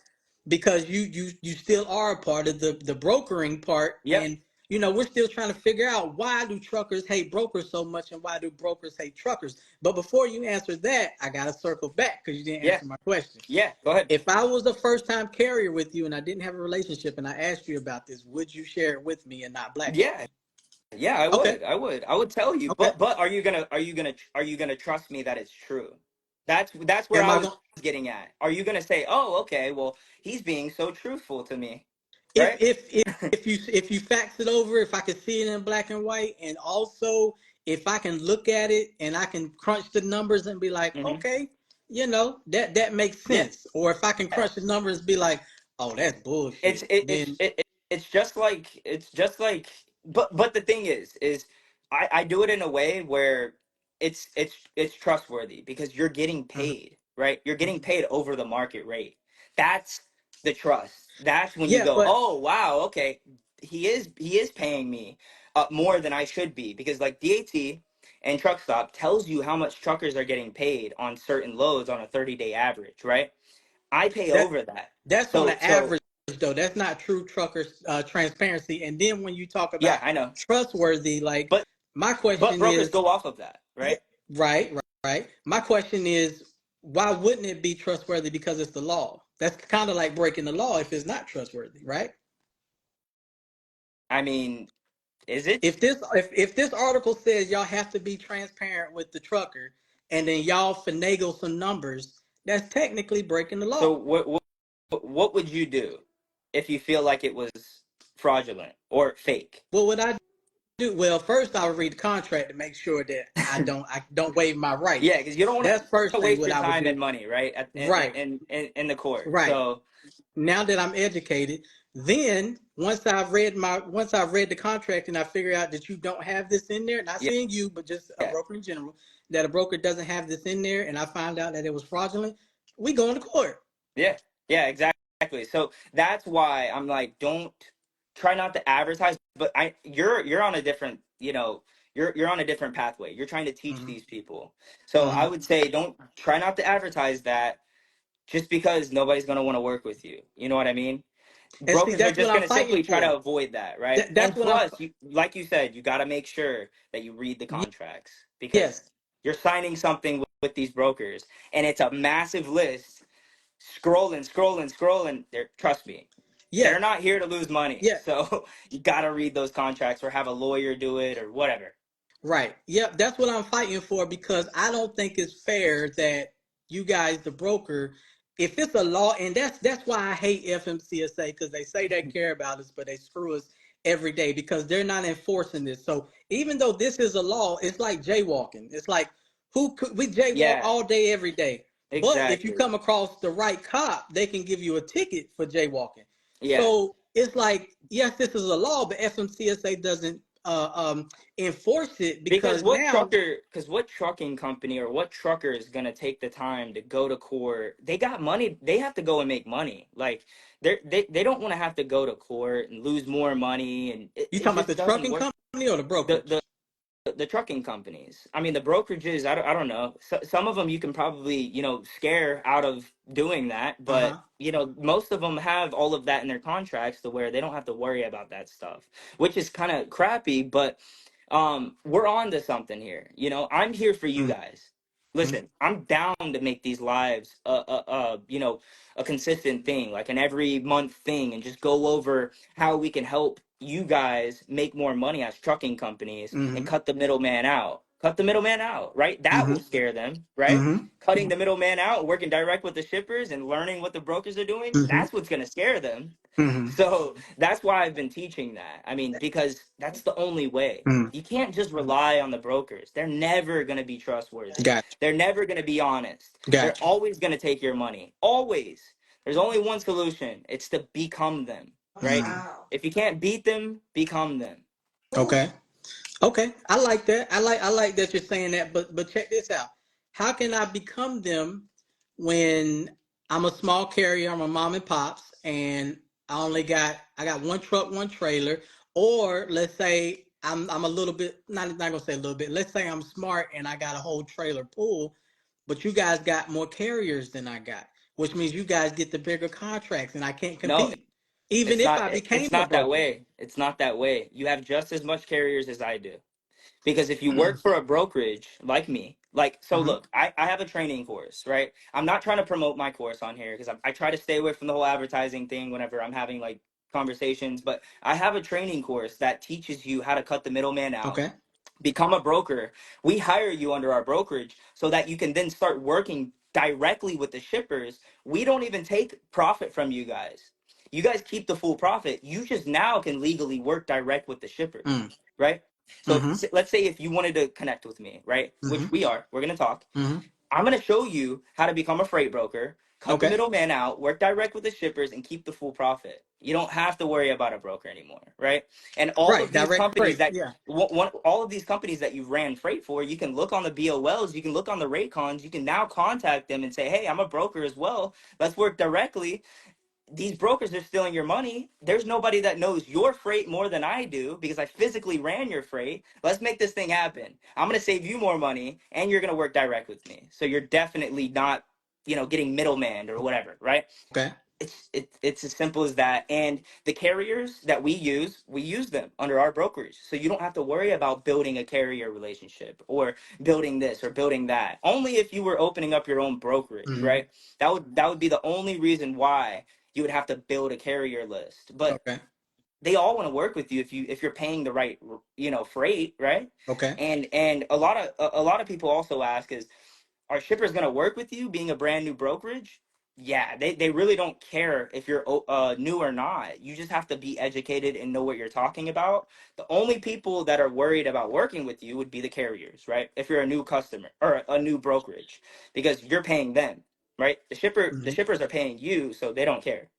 you still are a part of the brokering part, Yep. and we're still trying to figure out why do truckers hate brokers so much, and why do brokers hate truckers. But before you answer that, I gotta circle back because you didn't Yeah. answer my question. Yeah. Go ahead. If I was a first time carrier with you and I didn't have a relationship and I asked you about this, would you share it with me and not blackball Yeah. me? Yeah, I Okay. would. I would. I would tell you. Okay. But are you gonna trust me that it's true? That's where Am I I was going getting at. Are you gonna say, "Oh, okay, well, he's being so truthful to me," if right? if you fax it over, if I can see it in black and white, and also if I can look at it and I can crunch the numbers and be like, Hmm. okay, that makes Yeah. sense. Or if I can crunch the numbers and be like, oh, that's it's bullshit. it, it's Then it, it- it's just like but the thing is I do it in a way where it's trustworthy because you're getting mhm, paid, right? You're getting mhm. paid over the market rate. That's the trust. That's when you Yeah, go, but oh wow, okay, he is paying me more than I should be, because like DAT and truck stop tells you how much truckers are getting paid on certain loads on a 30-day average, right? I pay that over that. that's on So the so average though. That's not true trucker transparency. And then when you talk yeah, about I know. trustworthy, like But my but question brokers is, go off of that, yeah, right? right, right, right. My question is, why wouldn't it be trustworthy? Because it's the law. That's kind of like breaking the law if it's not trustworthy, right? I mean, is it? If this article says y'all have to be transparent with the trucker, and then y'all finagle some numbers, that's technically breaking the So law. what would you do if you feel like it was fraudulent or fake? What would I do? Well, first I would read the contract to make sure that I don't waive my Yeah, rights. because you don't want That's first to thing waste what your I would time do. and money, right? Right, In the court. right. So Now that I'm educated, then once I've read the contract and I figure out that you don't have this in there, not yeah, saying you, but just a yeah, broker in general, that a broker doesn't have this in there, and I find out that it was fraudulent, we go into court. yeah, yeah, exactly. So that's why I'm like, don't try not to advertise. But you're on a different, you're on a different pathway. You're trying to teach Hmm. these people. So I Hmm. would say don't try not to advertise that, just because nobody's going to want to work with you. You know what I mean? And see, Brokers are that's what just I'm going to fighting simply try to for. avoid that, right? That's And what I'm. plus, like you said, you got to make sure that you read the contracts, because Yes. you're signing something with these brokers, and it's a massive list. Scrolling, scrolling, scrolling. Trust me, Yeah. they're not here to lose money. Yeah. So you got to read those contracts or have a lawyer do it or whatever. Right. Yep. That's what I'm fighting for because I don't think it's fair that you guys, the broker, if it's a law, and that's why I hate FMCSA because they say they care about us, but they screw us every day because they're not enforcing this. So even though this is a law, it's like jaywalking. It's like we jaywalk Yeah, all day, every day. But if you exactly. come across the right cop, they can give you a ticket for jaywalking. Yeah. So it's like, yes, this is a law, but FMCSA doesn't enforce it Because because now what trucking company or what trucker is gonna take the time to go to court? They got money. They have to go and make money. Like they don't want to have to go to court and lose more money, and it, you it talking about just the doesn't trucking work. company or the The brokerage. the the trucking companies. I mean, the brokerages. I don't know. Some of them you can probably scare out of doing that, Uh but huh. most of them have all of that in their contracts to where they don't have to worry about that stuff, which is kind of crappy. But we're on to something here. I'm here for you guys. Mm-hmm. Listen, I'm down to make these lives a consistent thing, like an every month thing, and just go over how we can help you guys make more money as trucking companies and Mm-hmm. cut the middleman out. cut the middleman out, right? That will Mm-hmm. scare them, right? Mm-hmm. Cutting the middleman out, working direct with the shippers and learning what the brokers are doing, Mm-hmm. that's what's going to scare them. Mm-hmm. So that's why I've been teaching that. I mean, because that's the only way. Mm-hmm. You can't just rely on the brokers. They're never going to be trustworthy. Got They're never going to be honest. you. They're Got you. always going to take your money. Always. There's only one solution. It's to become them, right? Mm. If you can't beat them, become them. Okay. Okay, I like that. I like that you're saying that. But check this out. How can I become them when I'm a small carrier? I'm a mom and pops, and I got one truck, one trailer. Or let's say I'm a little bit not gonna say a little bit. Let's say I'm smart and I got a whole trailer pool, but you guys got more carriers than I got, which means you guys get the bigger contracts, and I can't No, compete. Even if I became it's a not that broker. way. It's not that way. You have just as much carriers as I do. Because if you work for a brokerage like me, like, so Hmm. look, I have a training course, right? I'm not trying to promote my course on here because I try to stay away from the whole advertising thing whenever I'm having like conversations. But I have a training course that teaches you how to cut the middleman out, Okay. become a broker. We hire you under our brokerage so that you can then start working directly with the shippers. We don't even take profit from you guys. You guys keep the full profit. You just now can legally work direct with the shippers, Mm. right? So Mm-hmm. let's say if you wanted to connect with me, right? Mm-hmm. Which we are, we're going to talk. Mm-hmm. I'm going to show you how to become a freight broker, cut the Okay. middleman out, work direct with the shippers, and keep the full profit. You don't have to worry about a broker anymore, right? And all Right. of these Direct companies freight. that Yeah. all of these companies that you ran freight for, you can look on the BOLs, you can look on the rate cons, you can now contact them and say, hey, I'm a broker as well. Let's work directly. These brokers are stealing your money. There's nobody that knows your freight more than I do because I physically ran your freight. Let's make this thing happen. I'm going to save you more money and you're going to work direct with me. So you're definitely not, getting middleman or whatever, right? Okay. It's as simple as that. And the carriers that we use them under our brokerage. So you don't have to worry about building a carrier relationship or building this or building that. Only if you were opening up your own brokerage, Mm-hmm. right? That would be the only reason why you would have to build a carrier list. But Okay. they all want to work with you if you're paying the right freight, right? Okay. And a lot of people also ask is, are shippers going to work with you being a brand new brokerage? Yeah, they really don't care if you're new or not. You just have to be educated and know what you're talking about. The only people that are worried about working with you would be the carriers, right? If you're a new customer or a new brokerage, because you're paying them, right? The Mm-hmm. shippers are paying you, so they don't care.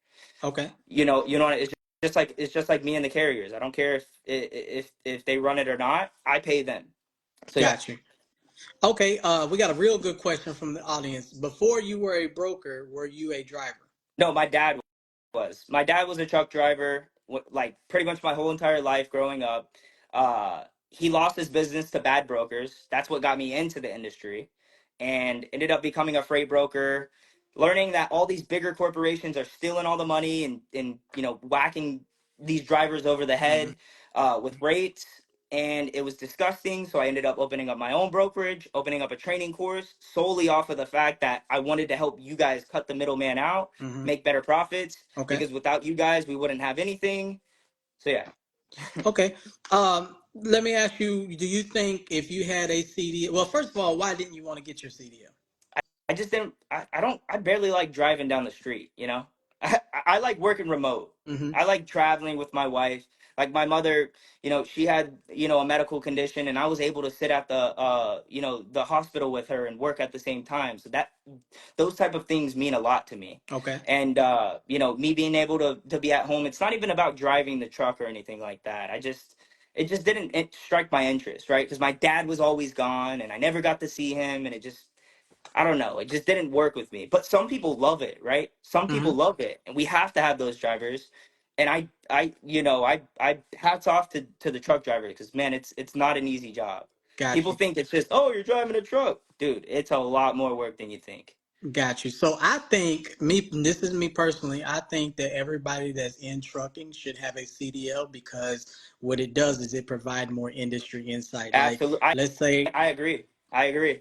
Okay. It's just like me and the carriers. I don't care if they run it or not. I pay them. So yeah. Got you. Okay. We got a real good question from the audience. Before you were a broker, were you a driver? No, my dad was a truck driver, like pretty much my whole entire life growing up. He lost his business to bad brokers. That's what got me into the industry, and ended up becoming a freight broker. Learning that all these bigger corporations are stealing all the money and whacking these drivers over the Mm-hmm. head with rates, and it was disgusting. So I ended up opening up my own brokerage, opening up a training course solely off of the fact that I wanted to help you guys cut the middleman out, Mm-hmm. make better profits, Okay. because without you guys we wouldn't have anything. So yeah. Okay. Let me ask you, do you think if you had a CDL, well, first of all, why didn't you want to get your CDL? I just didn't. I barely like driving down the street. I like working remote. Mm-hmm. I like traveling with my wife. Like my mother, she had a medical condition, and I was able to sit at the hospital with her and work at the same time. So those type of things mean a lot to me. Okay. And me being able to be at home, it's not even about driving the truck or anything like that. It just didn't strike my interest, right? Because my dad was always gone, and I never got to see him, and it just, I don't know. It just didn't work with me. But some people love it, right? Some Mm-hmm. people love it, and we have to have those drivers. And I hats off to the truck driver because man, it's not an easy job. Got People you. think it's just, oh, you're driving a truck, dude. It's a lot more work than you think. Got you. So I think this is me personally. I think that everybody that's in trucking should have a CDL because what it does is it provide more industry insight. Like, Absolutely, let's say, I agree. I agree.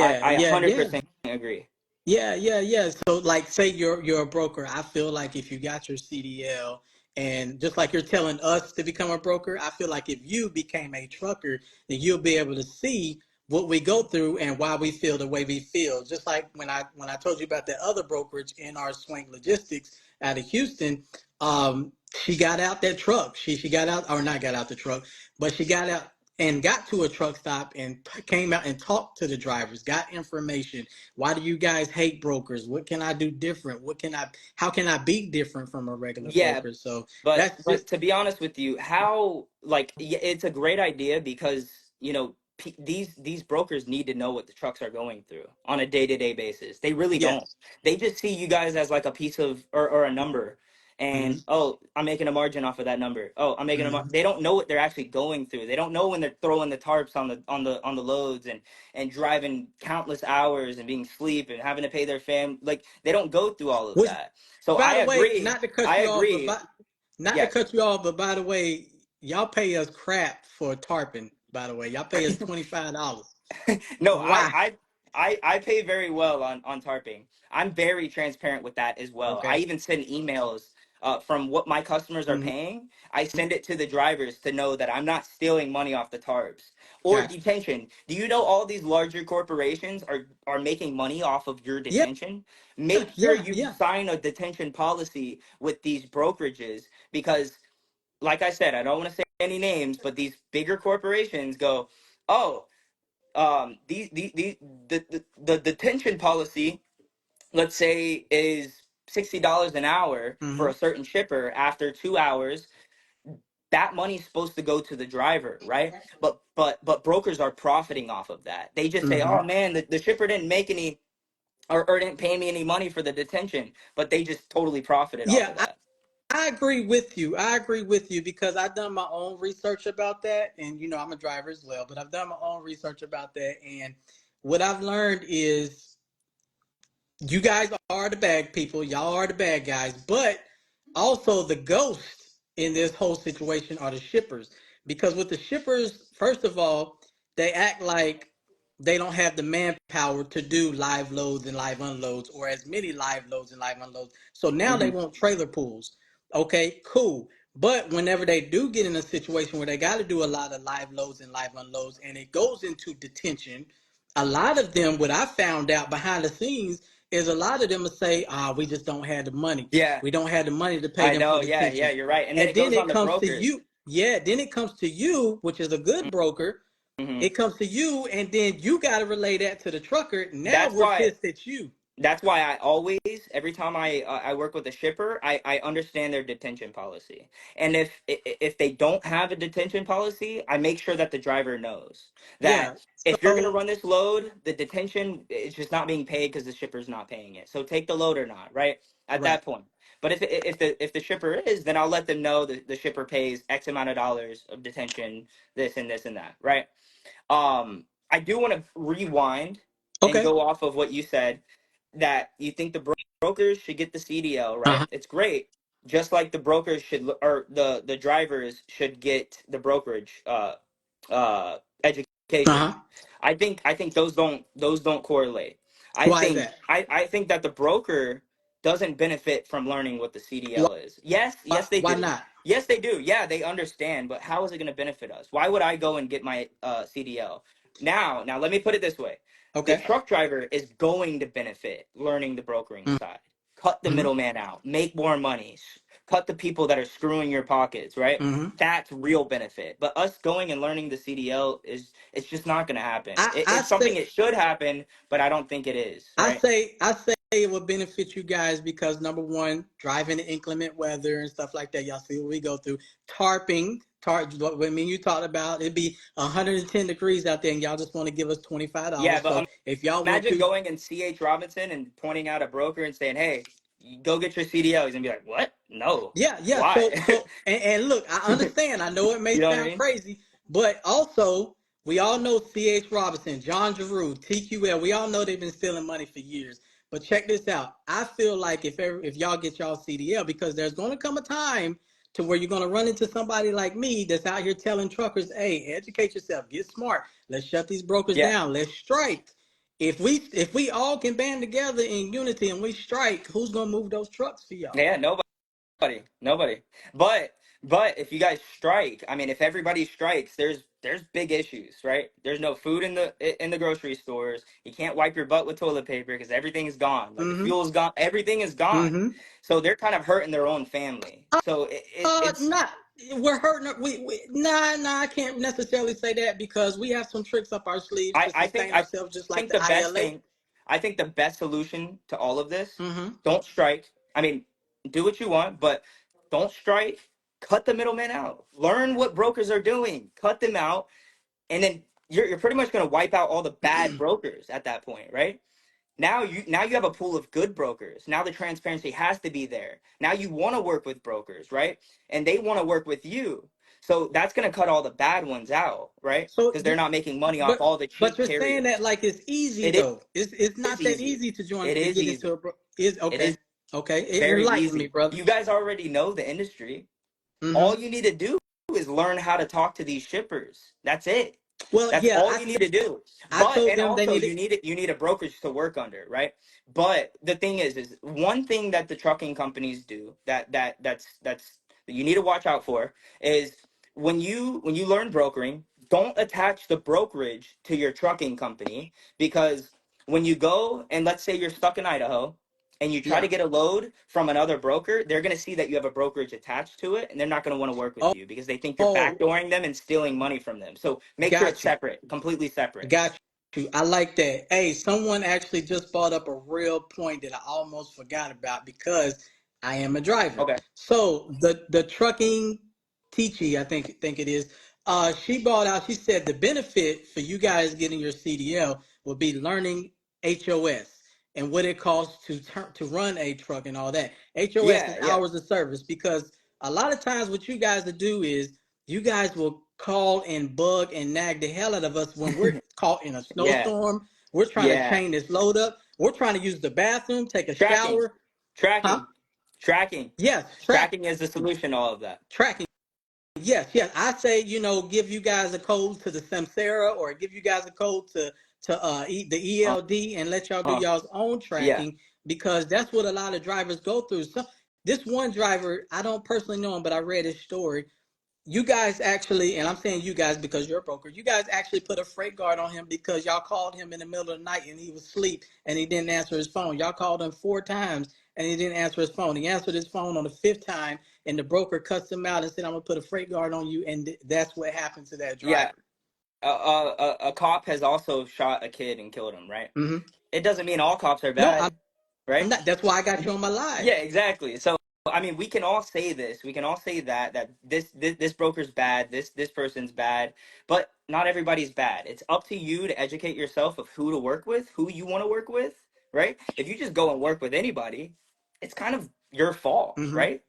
I yeah, I yeah, yeah. 100% agree. Yeah, yeah, yeah. So, like, say you're a broker. I feel like if you got your CDL, And just like you're telling us to become a broker, I feel like if you became a trucker, then you'll be able to see what we go through and why we feel the way we feel. Just like when I told you about that other brokerage in our Swank Logistics out of Houston, she got out that truck. She got out, or not got out the truck, but she got out and got to a truck stop and came out and talked to the drivers, got information. Why do you guys hate brokers? What can I do different? How can I be different from a regular Yeah, broker? So but that's just, to be honest with you, how like it's a great idea because these brokers need to know what the trucks are going through on a day-to-day basis. They really don't. yes. They just see you guys as like a piece of or a number. Hmm. And oh, I'm making a margin off of that number. Oh, I'm making Hmm. they don't know what they're actually going through. They don't know when they're throwing the tarps on the loads and driving countless hours and being asleep and having to pay their fam, like they don't go through all of Which, that. So by I the way, agree. not to cut I you off, but agree. not to Yes. cut you off, but by the way, y'all pay us crap for tarping. By the way, y'all pay us $25. No, Why? I pay very well on tarping. I'm very transparent with that as well. I Okay. even send emails from what my customers are Hmm. paying. I send it to the drivers to know that I'm not stealing money off the tarps or Gotcha. detention. Do you know all these larger corporations are making money off of your Yeah, detention? Make sure yeah, you yeah. sign a detention policy with these brokerages because, like I said, I don't want to say any names, but these bigger corporations go, oh, these the detention policy, let's say, is $60 an hour for Hmm. a certain shipper. After 2 hours, that money's supposed to go to the driver, right? But brokers are profiting off of that. They just say, Hmm. oh man, the shipper didn't make any or didn't pay me any money for the detention, but they just totally profited off Yeah, of that. I agree with you. I agree with you because I've done my own research about that. And, I'm a driver as well, but I've done my own research about that. And what I've learned is you guys are the bad people. Y'all are the bad guys. But also the ghosts in this whole situation are the shippers. Because with the shippers, first of all, they act like they don't have the manpower to do live loads and live unloads or as many live loads and live unloads. So now they Hmm. want trailer pools. Okay, cool. But whenever they do get in a situation where they got to do a lot of live loads and live unloads and it goes into detention, a lot of them, what I found out behind the scenes, is a lot of them will say, we just don't have the money. Yeah, We don't have the money to pay I them for know. Yeah, detention. you're right. And then And it then goes on it the comes to brokers. you. Yeah, then it comes to you, which is a good broker. Hmm. It comes to you, and then you got to relay that to the trucker. Now That's we're why pissed at you. that's why I always, every time I work with a shipper, I understand their detention policy. And if they don't have a detention policy, I make sure that the driver knows Yeah. that if you're gonna So, run this load, the detention is just not being paid because the shipper's not paying it. So take the load or not, right? At right. that point. But if the shipper is, then I'll let them know that the shipper pays X amount of dollars of detention, this and that, right? I do want to rewind and Okay. go off of what you said, that you think the brokers should get the CDL, right? Uh-huh. It's great. Just like the brokers should, or the drivers should get the brokerage education. Uh-huh. I think those don't correlate. Why is that? I think that the broker doesn't benefit from learning what the Why, CDL is. Yes they why do. not? Yes they do. Yeah, they understand, but how is it going to benefit us? Why would I go and get my CDL? Now let me put it this way. The Okay. truck driver is going to benefit learning the brokering side. Cut the Mm-hmm. middleman out, make more money, cut the people that are screwing your pockets, right? Mm-hmm. That's real benefit. But us going and learning the CDL is, it's just not going to happen. I It's something say it should happen, but I don't think it is, right? I say it will benefit you guys because number one, driving in inclement weather and stuff like that. Y'all see what we go through. What me and you talked about, it'd be 110 degrees out there, and y'all just want to give us Yeah, $25. but So if y'all want imagine to, going and CH Robinson and pointing out a broker and saying, "Hey, you go get your CDL." He's gonna be like, "What? No. yeah, yeah. Why?" And look, I understand. I know it may You know what I sound mean? crazy, but also we all know C.H. Robinson, John Giroux, TQL. We all know they've been stealing money for years. But check this out. I feel like if y'all get y'all CDL, because there's going to come a time to where you're going to run into somebody like me that's out here telling truckers, "Hey, educate yourself, get smart. Let's shut these brokers Yeah, down. Let's strike." If we all can band together in unity and we strike, who's gonna move those trucks for y'all? yeah. Nobody. Nobody. But if you guys strike, I mean, if everybody strikes, there's big issues, right? There's no food in the grocery stores. You can't wipe your butt with toilet paper because everything is gone. Like the Mm-hmm. fuel's gone, everything is gone. Mm-hmm. So they're kind of hurting their own family. So it's Not we're hurting. Nah. I can't necessarily say that because we have some tricks up our sleeves to sustain I ourselves, just like think the the best ILA. thing, I think the best solution to all of this, Mm-hmm. don't strike. I mean, do what you want, but don't strike. Cut the middleman out. Learn what brokers are doing. Cut them out, and then you're pretty much going to wipe out all the bad brokers at that point, right? Now you have a pool of good brokers. Now the transparency has to be there. Now you want to work with brokers, right? And they want to work with you. So that's going to cut all the bad ones out, right? So, Because they're not making money off but all the but cheap you're saying that carriers. like it's easy It though. It's is not that easy. easy to join It to is get into easy. a is It okay. is Okay, very enlighten me, easy. brother. You guys already know the industry. Mm-hmm. All you need to do is learn how to talk to these shippers. That's it. Well, That's yeah, all you need to do. I But told and them they also need you need a brokerage to work under, right? But the thing is one thing that the trucking companies do that you need to watch out for is when you learn brokering, don't attach the brokerage to your trucking company, because when you go and let's say you're stuck in Idaho and you try yeah. to get a load from another broker, they're going to see that you have a brokerage attached to it, and they're not going to want to work with Oh, you because they think you're oh, backdooring them and stealing money from them. So make sure it's got you. separate, completely separate. Got you. I like that. Hey, someone actually just brought up a real point that I almost forgot about because I am a driver. Okay. So the trucking teachee, I think it is. She brought out. She said the benefit for you guys getting your CDL will be learning HOS and what it costs to run a truck and all that. HOS Yeah, is yeah, hours of service because a lot of times what you guys will do is you guys will call and bug and nag the hell out of us when we're caught in a yeah, snowstorm. We're trying to yeah. chain this load up. We're trying to use the bathroom, take a Tracking, shower. Huh? tracking, tracking, Yes, tracking is the solution to all of that. tracking. Yes. I say, give you guys a code to the Samsara or give you guys a code to the Uh ELD and let y'all do huh. y'all's own Yeah, tracking because that's what a lot of drivers go through. So this one driver, I don't personally know him, but I read his story. You guys actually, and I'm saying you guys because you're a broker, you guys actually put a freight guard on him because y'all called him in the middle of the night and he was asleep and he didn't answer his phone. Y'all called him 4 times and he didn't answer his phone. He answered his phone on the fifth time and the broker cuts him out and said, I'm going to put a freight guard on you. And that's what happened to that yeah. driver. A cop has also shot a kid and killed him, right? Hmm. It doesn't mean all cops are No, bad, I'm right? not. That's why I got you on my live. Yeah, exactly. So I mean, we can all say this. We can all say that this broker's bad, this person's bad, but not everybody's bad. It's up to you to educate yourself of who to work with, who you want to work with, right? If you just go and work with anybody, it's kind of your fault, Hmm. right?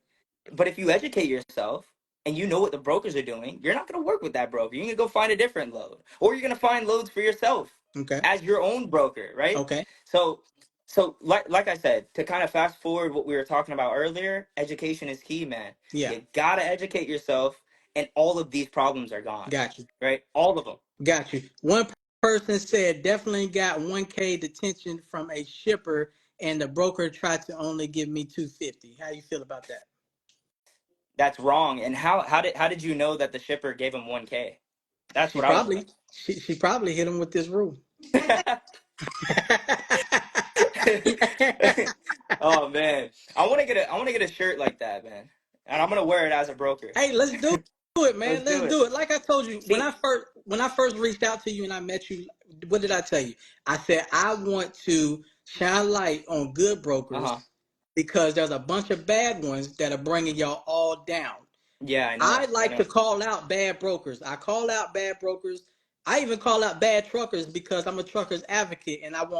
But if you educate yourself and you know what the brokers are doing, you're not going to work with that broker. You're going to go find a different load, or you're going to find loads for yourself Okay. as your own broker, right? Okay. So, like I said, to kind of fast forward what we were talking about earlier, education is key, man. Yeah. You got to educate yourself, and all of these problems are gone, Got you. right? All of them. Got you. One person said definitely got 1K detention from a shipper, and the broker tried to only give me 250. How you feel about that? That's wrong. And how did you know that the shipper gave him 1K? That's She what I want to probably she probably hit him with this rule. know. Oh man, I want to get a shirt like that, man, and I'm gonna wear it as a broker. Hey, let's do it, Let's man. Let's do it. do it. Like I told you when See, I first reached out to you and I met you, what did I tell you? I said I want to shine light on good uh brokers huh. because there's a bunch of bad ones that are bringing y'all all down. Yeah, I know. I I like to know. call out bad brokers. I call out bad brokers. I even call out bad truckers because I'm a truckers advocate and I'm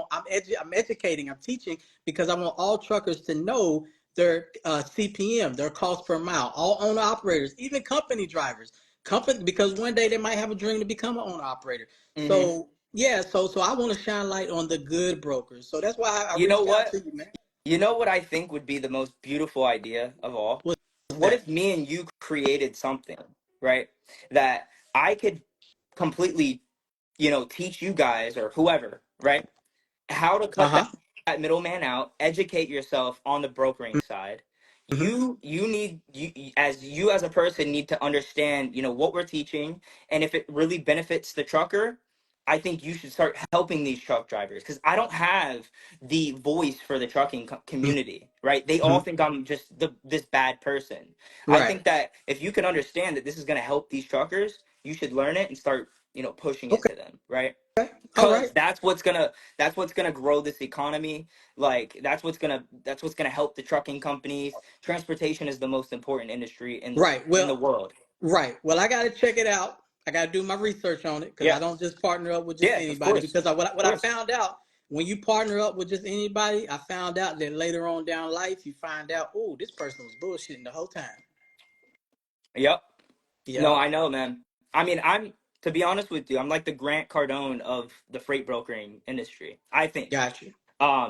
educating, I'm teaching because I want all truckers to know their CPM, their cost per mile, all owner operators, even company drivers. Company because one day they might have a dream to become an owner operator. Hmm. So yeah, so I want to shine light on the good brokers. So that's why I You know reached out what? to you, man. You know what I think would be the most beautiful idea of all? What's What that? if me and you created something, right? That I could completely, teach you guys or whoever, right? How to cut Uh-huh. that middleman out, educate yourself on the brokering side, Hmm. You need you as a person need to understand, what we're teaching, and if it really benefits the trucker, I think you should start helping these truck drivers, because I don't have the voice for the trucking community, right? They all Hmm. think I'm just this bad person. I Right. think that if you can understand that this is going to help these truckers, you should learn it and start, pushing it Okay. to them, right? All Because right. that's what's gonna grow this economy. Like that's what's gonna help the trucking companies. Transportation is the most important industry in Right. in the Well, world. right. Well, I got to check it out. I got to do my research on it because I Yeah, don't just partner up with just yeah, of anybody. course, Because of what I course. found out, when you partner up with just anybody, I found out that later on down life, you find out, oh, this person was bullshitting the whole time. Yep. No, Yep. I know, man. I mean, to be honest with you, I'm like the Grant Cardone of the freight brokering industry, I think. Got you.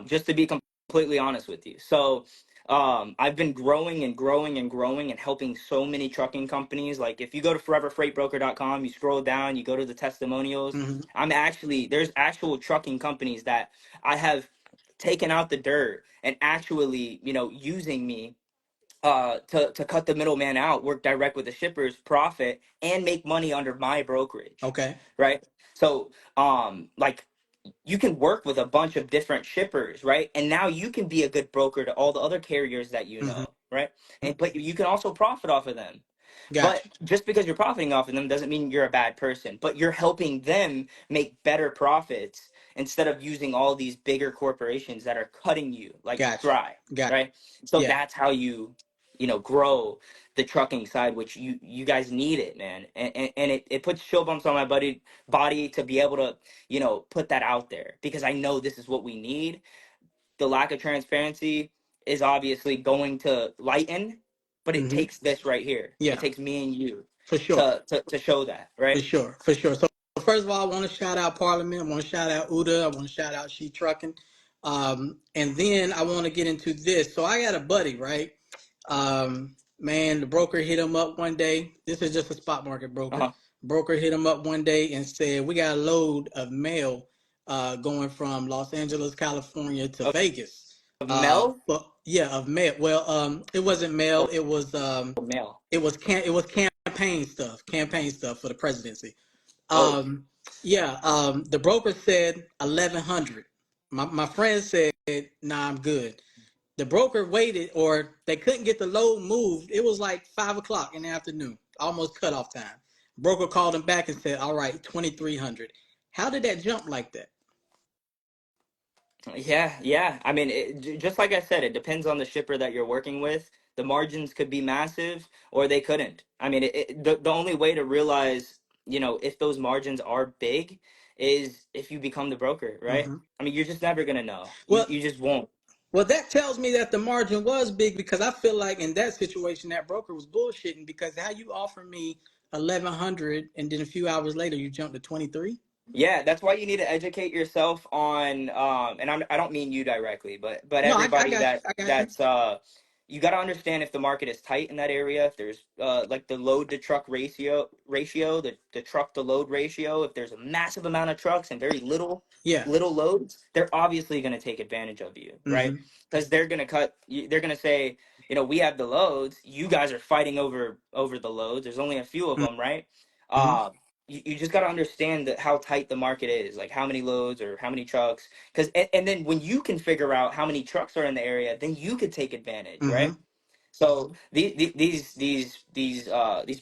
Just to be completely honest with you. So, I've been growing and growing and growing and helping so many trucking companies. Like if you go to foreverfreightbroker.com, you scroll down, you go to the testimonials. Hmm. There's actual trucking companies that I have taken out the dirt and actually, using me to cut the middleman out, work direct with the shippers, profit, and make money under my brokerage, Okay. right? So, like you can work with a bunch of different shippers, right? And now you can be a good broker to all the other carriers that you Hmm. know, right? And but you can also profit off of them. Got But you. just because you're profiting off of them doesn't mean you're a bad person. But you're helping them make better profits instead of using all these bigger corporations that are cutting you like Got dry, you. Got right? So you. Yeah. that's how grow the trucking side, which you guys need it, man. And it puts chill bumps on my body to be able to, put that out there, because I know this is what we need. The lack of transparency is obviously going to lighten, but it Hmm. takes this right here. It Yeah. takes me and you For sure. to show that, For right? sure. For sure. So first of all, I want to shout out Parliament. I want to shout out Uda. I want to shout out She Trucking. And then I want to get into this. So I got a buddy, right? Man, the broker hit him up one day. This is just a spot market broker. Uh-huh. Broker hit him up one day and said, "We got a load of mail going from Los Angeles, California to Of, Vegas." of Mel But yeah, of mail. Well, it wasn't mail. or Mel. It was campaign stuff for the presidency. Oh, Um, yeah, the broker said 1,100. My friend said, "Nah, I'm good." The broker waited, or they couldn't get the load moved. It was like 5 o'clock in the afternoon, almost cutoff time. Broker called him back and said, "All right, 2,300." How did that jump like that? yeah, yeah. I mean, just like I said, it depends on the shipper that you're working with. The margins could be massive, or they couldn't. I mean, the only way to realize, if those margins are big, is if you become the broker, right? Hmm. I mean, you're just never gonna know. You Well, you just won't. Well, that tells me that the margin was big because I feel like in that situation that broker was bullshitting because how you offer me 1,100 and then a few hours later you jump to 23. Yeah, that's why you need to educate yourself on and I don't mean you directly, but No, I everybody got you. that I got you. that's you got to understand if the market is tight in that area, if there's like the load to truck ratio, the truck to load ratio, if there's a massive amount of trucks and very Yeah. little loads, they're obviously going to take advantage of you, right? Hmm. Because they're going to say, we have the loads, you guys are fighting over the loads. There's only a few of them, right? Hmm. You just got to understand that how tight the market is, like how many loads or how many trucks. Because and then when you can figure out how many trucks are in the area, then you could take advantage, right? Hmm. So these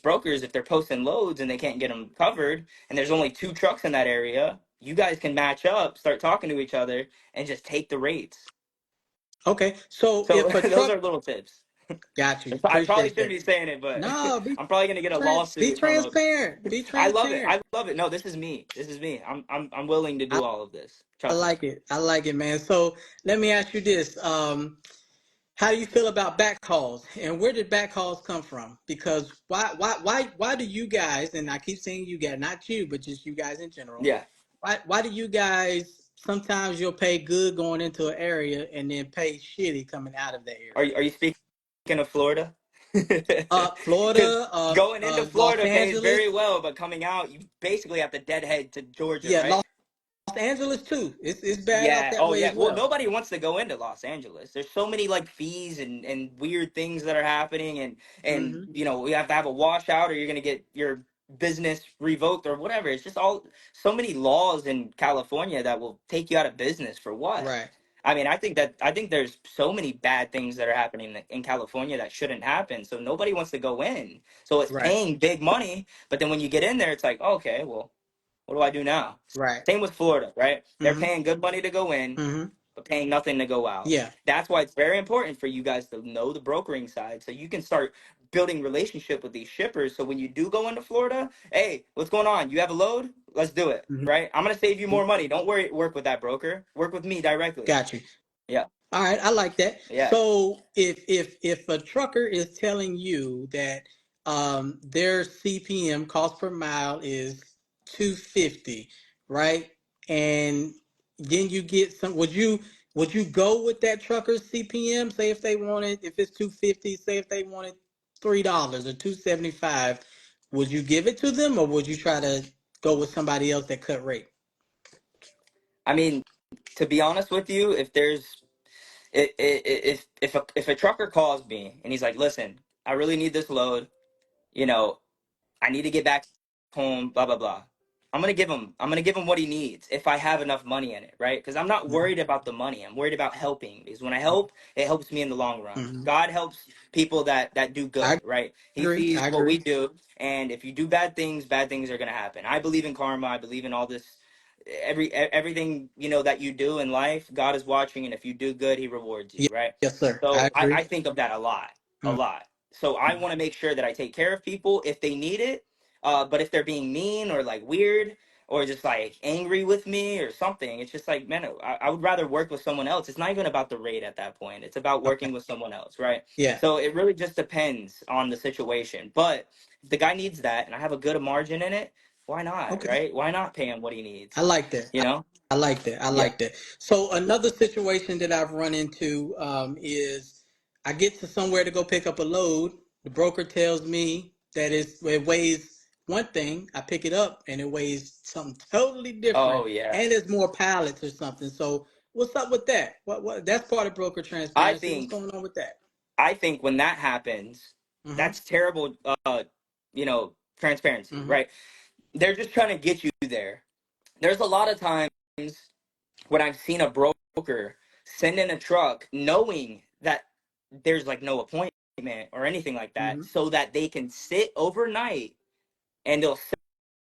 brokers, if they're posting loads and they can't get them covered, and there's only two trucks in that area, you guys can match up, start talking to each other, and just take the rates. Okay. So So if a those truck are little tips. got you, I probably appreciate shouldn't that. be saying it, but No, I'm probably gonna get a be lawsuit from a. transparent. Be I love it. transparent. I love it. No, this is me. This is me. I'm willing to I, do all of this. I Trust me. like it. I like it, man. So let me ask you this. How do you feel about backhalls, and where did backhalls come from? Because why do you guys, and I keep saying you guys, not you, but just you guys in general, Yeah. why do you guys sometimes you'll pay good going into an area and then pay shitty coming out of the Are area? you speaking of Florida? Because Florida, going into Los Florida pays Angeles, very well, but coming out, you basically have to deadhead to Georgia, yeah, right? Angeles too. It's bad out Yeah. that Oh, way yeah. as Well, well. nobody wants to go into Los Angeles. There's so many like fees and weird things that are happening, and Hmm. you have to have a washout, or you're gonna get your business revoked or whatever. It's just all so many laws in California that will take you out of business for what? Right. I mean, I think there's so many bad things that are happening in California that shouldn't happen. So nobody wants to go in. So it's Right. paying big money, but then when you get in there, it's like, okay, well, what do I do now? Right. Same with Florida, right? They're Hmm. paying good money to go in, Hmm. but paying nothing to go out. Yeah. That's why it's very important for you guys to know the brokering side so you can start building relationship with these shippers. So when you do go into Florida, hey, what's going on? You have a load? Let's do it, Hmm. right? I'm gonna save you more money. Don't worry, work with that broker. Work with me directly. Got you. Yeah, All right, I like that. yeah. So if a trucker is telling you that their CPM cost per mile is 250, right? And then you get some, would you go with that trucker's CPM? Say if they wanted, if it's 250, say if they wanted $3 or 275, would you give it to them, or would you try to go with somebody else that cut rate? I mean, to be honest with you, if there's if a trucker calls me and he's like, listen, I really need this load, you know, I need to get back home, blah blah blah. I'm gonna give him what he needs if I have enough money in it, right? Because I'm not Mhm. worried about the money. I'm worried about helping. Because when I help, it helps me in the long run. Mhm. God helps people that do I good, right? He agree. sees I what we agree. do, and if you do bad things are gonna happen. I believe in karma. I believe in all this. Everything that you do in life, God is watching, and if you do good, He rewards you, Ye- right? Yes, sir. I So I agree. think of that a lot, a Mm. lot. So I want to make sure that I take care of people if they need it. But if they're being mean or like weird or just like angry with me or something, it's just like, man, I would rather work with someone else. It's not even about the rate at that point. It's about Okay. working with someone else, right? Yeah. So it really just depends on the situation. But if the guy needs that and I have a good margin in it, why not, Okay. right? Why not pay him what he needs? I like that. You know? I like that. I Yeah. like that. So another situation that I've run into is I get to somewhere to go pick up a load. The broker tells me that it weighs one thing. I pick it up and it weighs something totally different, Oh yeah. and there's more pallets or something. So what's up with that? What that's part of broker I transparency. What's think going on with that? I think when that happens, Mm-hmm. that's terrible transparency, Mm-hmm. right? They're just trying to get you there. There's a lot of times when I've seen a broker send in a truck knowing that there's like no appointment or anything like that, Mm-hmm. so that they can sit overnight and they'll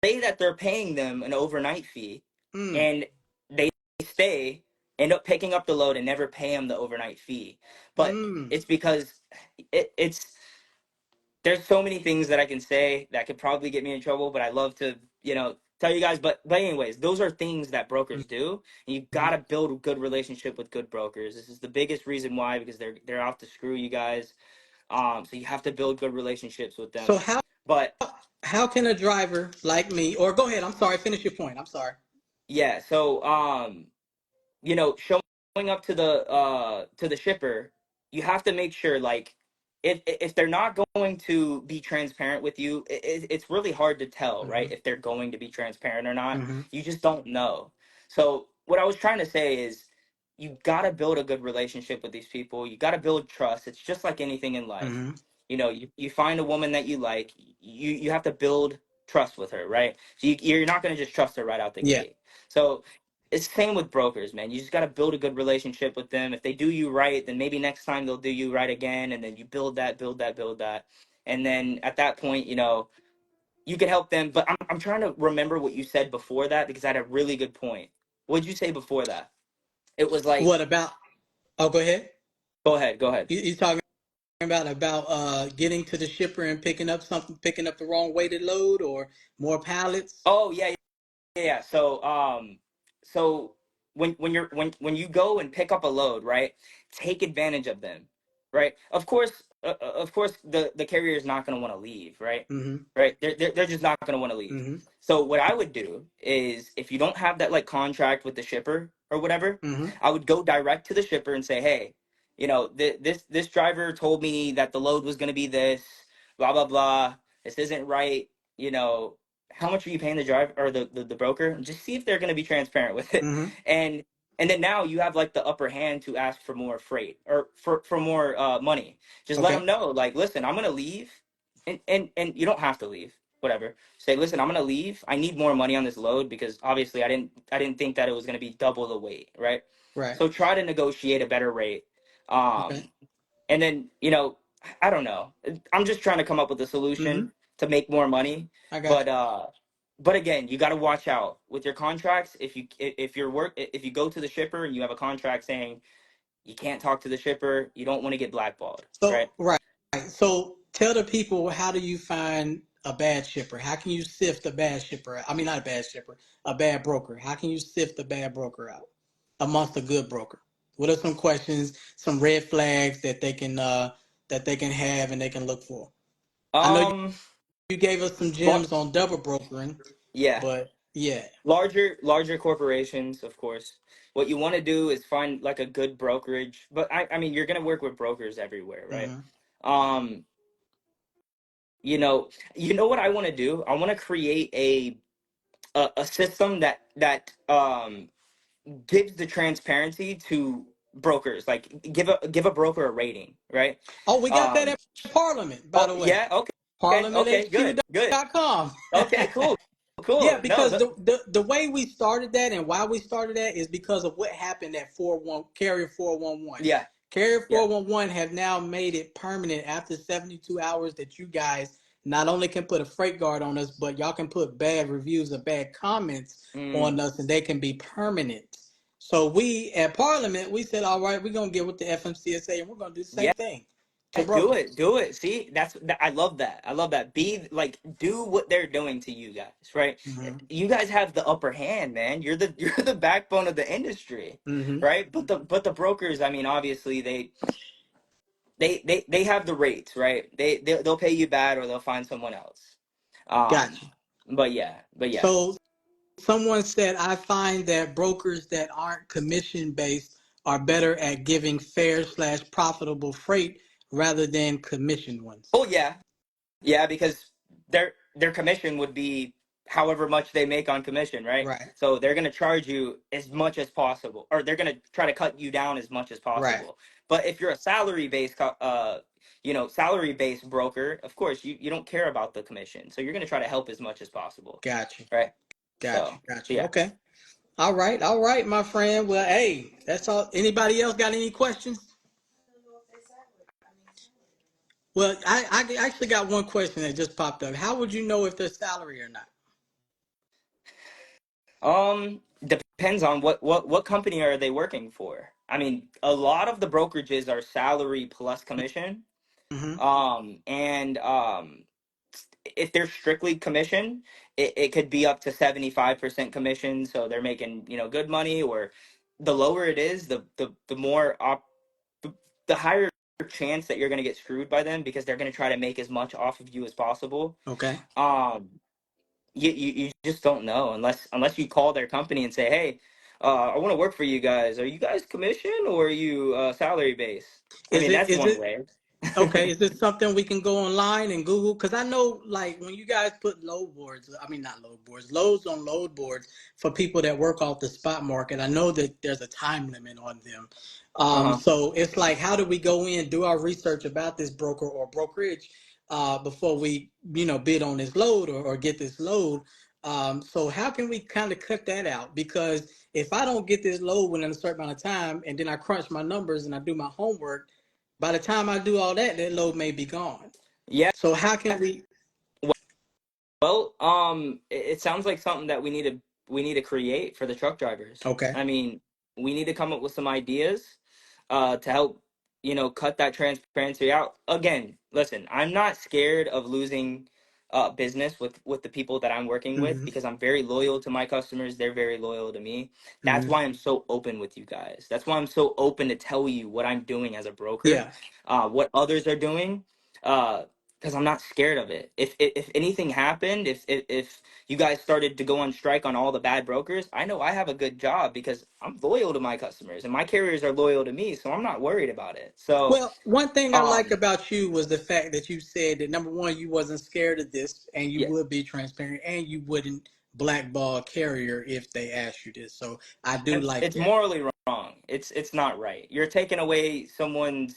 say that they're paying them an overnight fee Mm. and they stay, end up picking up the load and never pay them the overnight fee. But Mm. it's because it's there's so many things that I can say that could probably get me in trouble, but I love to, tell you guys. But anyways, those are things that brokers do, and you Mm-hmm. gotta build a good relationship with good brokers. This is the biggest reason why, because they're out to screw you guys. So you have to build good relationships with So them. But how can a driver like me, or go ahead, I'm sorry, finish your point. I'm sorry. yeah, so showing up to the shipper, you have to make sure, like, if they're not going to be transparent with you, it's really hard to tell, Mm-hmm. right? If they're going to be transparent or not, Mm-hmm. you just don't know. So what I was trying to say is, you got to build a good relationship with these people. You got to build trust. It's just like anything in life. Mm-hmm. You find a woman that you like, you have to build trust with her, right? So you're not going to just trust her right out the Yeah. gate. So it's the same with brokers, man. You just got to build a good relationship with them. If they do you right, then maybe next time they'll do you right again, and then you build that, and then at that point, you can help them. But I'm trying to remember what you said before that, because I had a really good point. What did you say before that? It was like, What about? Oh, go ahead. go ahead, go ahead. You talking about getting to the shipper and picking up something, picking up the wrong weighted load or more pallets. Oh yeah, yeah. So when you go and pick up a load, right? Take advantage of them, right? Of course, the carrier is not going to want to leave, right? Mm-hmm. Right? They're just not going to want to leave. Mm-hmm. So what I would do is, if you don't have that like contract with the shipper or whatever, Mm-hmm. I would go direct to the shipper and say, hey, this driver told me that the load was going to be this, blah blah blah. This isn't right, you know how much are you paying the driver or the broker, and just see if they're going to be transparent with it. Mm-hmm. and and then now you have like the upper hand to ask for more freight or for more money. Just let Okay. them know, like, listen, I'm going to leave, and you don't have to leave, whatever. Say, listen, I'm going to leave, I need more money on this load because obviously I didn't think that it was going to be double the weight, right? Right. So try to negotiate a better rate. Okay. And then, I don't know. I'm just trying to come up with a Mm-hmm. solution to make more money. I got But you. but again, you got to watch out with your contracts. If you go to the shipper and you have a contract saying you can't talk to the shipper, you don't want to get blackballed, right? So right. So tell the people, how do you find a bad shipper? How can you sift a bad shipper? I mean, not a bad shipper, a bad broker. How can you sift a bad broker out amongst a good broker? What are some questions, some red flags that they can have and they can look for? I know Um, you gave us some lar- gems on double brokering, yeah, but yeah. larger corporations, of course. What you want to do is find like a good brokerage, but I mean, you're gonna work with brokers everywhere, right? Mm-hmm. Um, you know what I want to do? I want to create a system that gives the transparency to brokers. Like give a broker a rating, right? Oh, we got that Um, at Parliament, by oh the way. yeah, okay, good, good. ParliamentHQ.com. Okay, cool, Yeah, cool. No, because the way we started that and why we started that is because of what happened at 41 Carrier 411. yeah, Carrier yeah. 411 have now made it permanent after 72 hours that you guys not only can put a freight guard on us, but y'all can put bad reviews or bad comments Mm, on us and they can be permanent. So we at Parliament, we said, all right, we're gonna get with the FMCSA and we're gonna do the yeah. same thing to Do it, brokers. do it. See, I love that. I love that. Be like, do what they're doing to you guys, right? Mm-hmm. You guys have the upper hand, man. You're the backbone of the industry, Mm-hmm. right? But the brokers, I mean, obviously they have the rates, right? They'll pay you bad or they'll find someone else. Um, Gotcha. but yeah. So someone said, I find that brokers that aren't commission based are better at giving fair slash profitable freight rather than commission ones. Oh yeah, yeah, because their commission would be however much they make on commission, right? Right. So they're gonna charge you as much as possible, or they're gonna try to cut you down as much as Right. possible. But if you're a salary based broker, of course you don't care about the commission, so you're gonna try to help as much as possible, Gotcha. right? Gotcha. So Gotcha. yeah. Okay. All right. All right, my friend. Well, hey, that's all. Anybody else got any questions? Well, I actually got one question that just popped up. How would you know if they're salary or not? Depends on what company are they working for. I mean, a lot of the brokerages are salary plus commission. Mm-hmm. And if they're strictly commission, it could be up to 75% commission, so they're making, good money. Or the lower it is, the more the higher chance that you're going to get screwed by them, because they're going to try to make as much off of you as possible. Okay. Um, you just don't know unless you call their company and say, hey, I want to work for you guys. Are you guys commission or are you salary based? I Is mean, it that's is one it way. Okay, is this something we can go online and Google? Because I know, like, when you guys put load boards, I mean, not load boards, loads on load boards for people that work off the spot market, I know that there's a time limit on them. Uh-huh. So it's like, how do we go in, do our research about this broker or brokerage before we, bid on this load or get this load? So how can we kind of cut that out? Because if I don't get this load within a certain amount of time, and then I crunch my numbers and I do my homework, by the time I do all that, that load may be gone. Yeah. So how can we? Well, it sounds like something that we need to create for the truck drivers. Okay. I mean, we need to come up with some ideas, to help, cut that transparency out. Again, listen, I'm not scared of losing, business with the people that I'm working with, Hmm. because I'm very loyal to my customers. They're very loyal to me. That's Hmm. why I'm so open with you guys. That's why I'm so open to tell you what I'm doing as a broker, Yeah. what others are doing. Uh, because I'm not scared of it. If anything happened, if you guys started to go on strike on all the bad brokers, I know I have a good job because I'm loyal to my customers and my carriers are loyal to me, so I'm not worried about it. So, Well, one thing I like um, about you was the fact that you said that number one, you wasn't scared of this, and you yeah, would be transparent, and you wouldn't blackball a carrier if they asked you this. So I do like it's that. morally wrong. It's not right. You're taking away someone's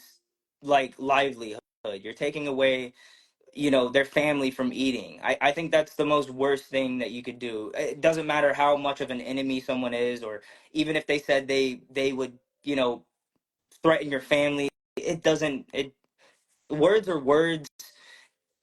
like livelihood. You're taking away their family from eating. I think that's the most worst thing that you could do. It doesn't matter how much of an enemy someone is, or even if they said they would threaten your family. It doesn't it Words are words.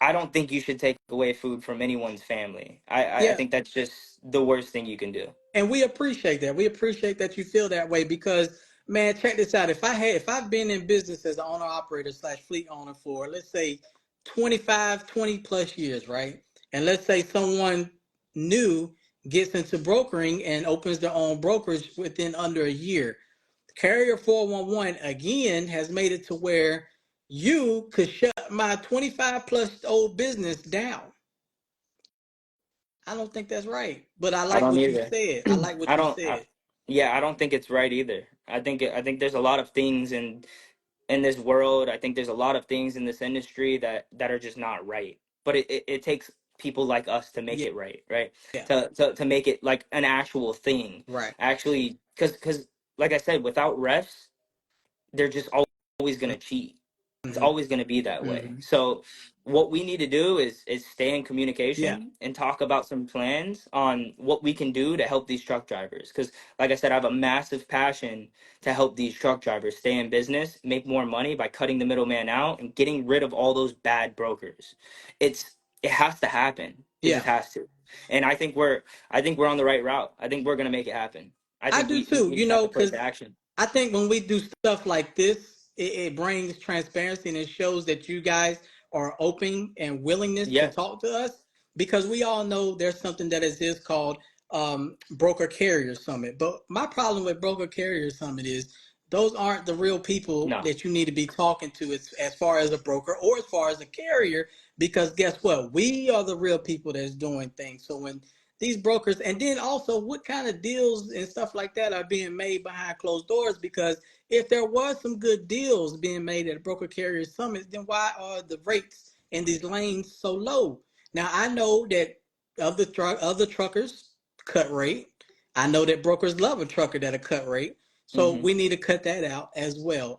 I don't think you should take away food from anyone's family. I Yeah, think that's just the worst thing you can do. and we appreciate that. We appreciate that you feel that way because, man, check this out. If I've been in business as an owner operator slash fleet owner for, let's say, 25, 20 plus years, right? And let's say someone new gets into brokering and opens their own brokerage within under a year. Carrier 411 again has made it to where you could shut my 25 plus old business down. I don't think that's right. But I I like don't what you either. said. I like what I you don't. said. Yeah, I don't think it's right either. I think there's a lot of things in this world. I think there's a lot of things in this industry that are just not right. But it takes people like us to make Yeah. it right, right? Yeah. To make it like an actual thing. Right. Actually, because like I said, without refs, they're just always going to cheat. It's Mm-hmm. always going to be that way. Mm-hmm. So what we need to do is stay in Yeah. communication and talk about some plans on what we can do to help these truck drivers, because like I said, I have a massive passion to help these truck drivers stay in business, make more money by cutting the middleman out and getting rid of all those bad brokers. It has to happen. It Yeah. just has to. And I think we're on the right route. I think we're going to make it happen. I I think do we too, just have to put it because to action. I think when we do stuff like this, it brings transparency and it shows that you guys are open and willingness to Yeah. talk to us because we all know there's something that is called Broker Carrier Summit. But my problem with Broker Carrier Summit is those aren't the real people No. that you need to be talking to as far as a broker or as far as a carrier, because guess what? We are the real people that's doing things. So when these brokers, and then also what kind of deals and stuff like that are being made behind closed doors, because if there was some good deals being made at broker carrier summits, then why are the rates in these lanes so low? Now I know that other truckers cut rate. I know that brokers love a trucker that a cut rate, so Hmm. we need to cut that out as well.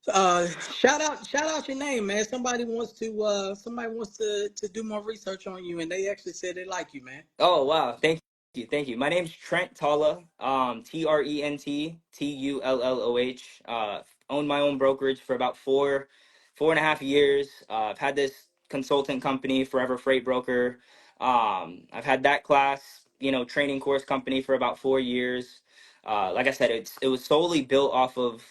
Shout out your name, man. Somebody wants to do more research on you, and they actually said they like you, man. Oh wow, thank you. My name's Trent Tulla, TrentTulloh. Owned my own brokerage for about 4.5 years. I've had this consultant company, Forever Freight Broker. I've had that class, training course company for about 4 years. Like I said, it was solely built off of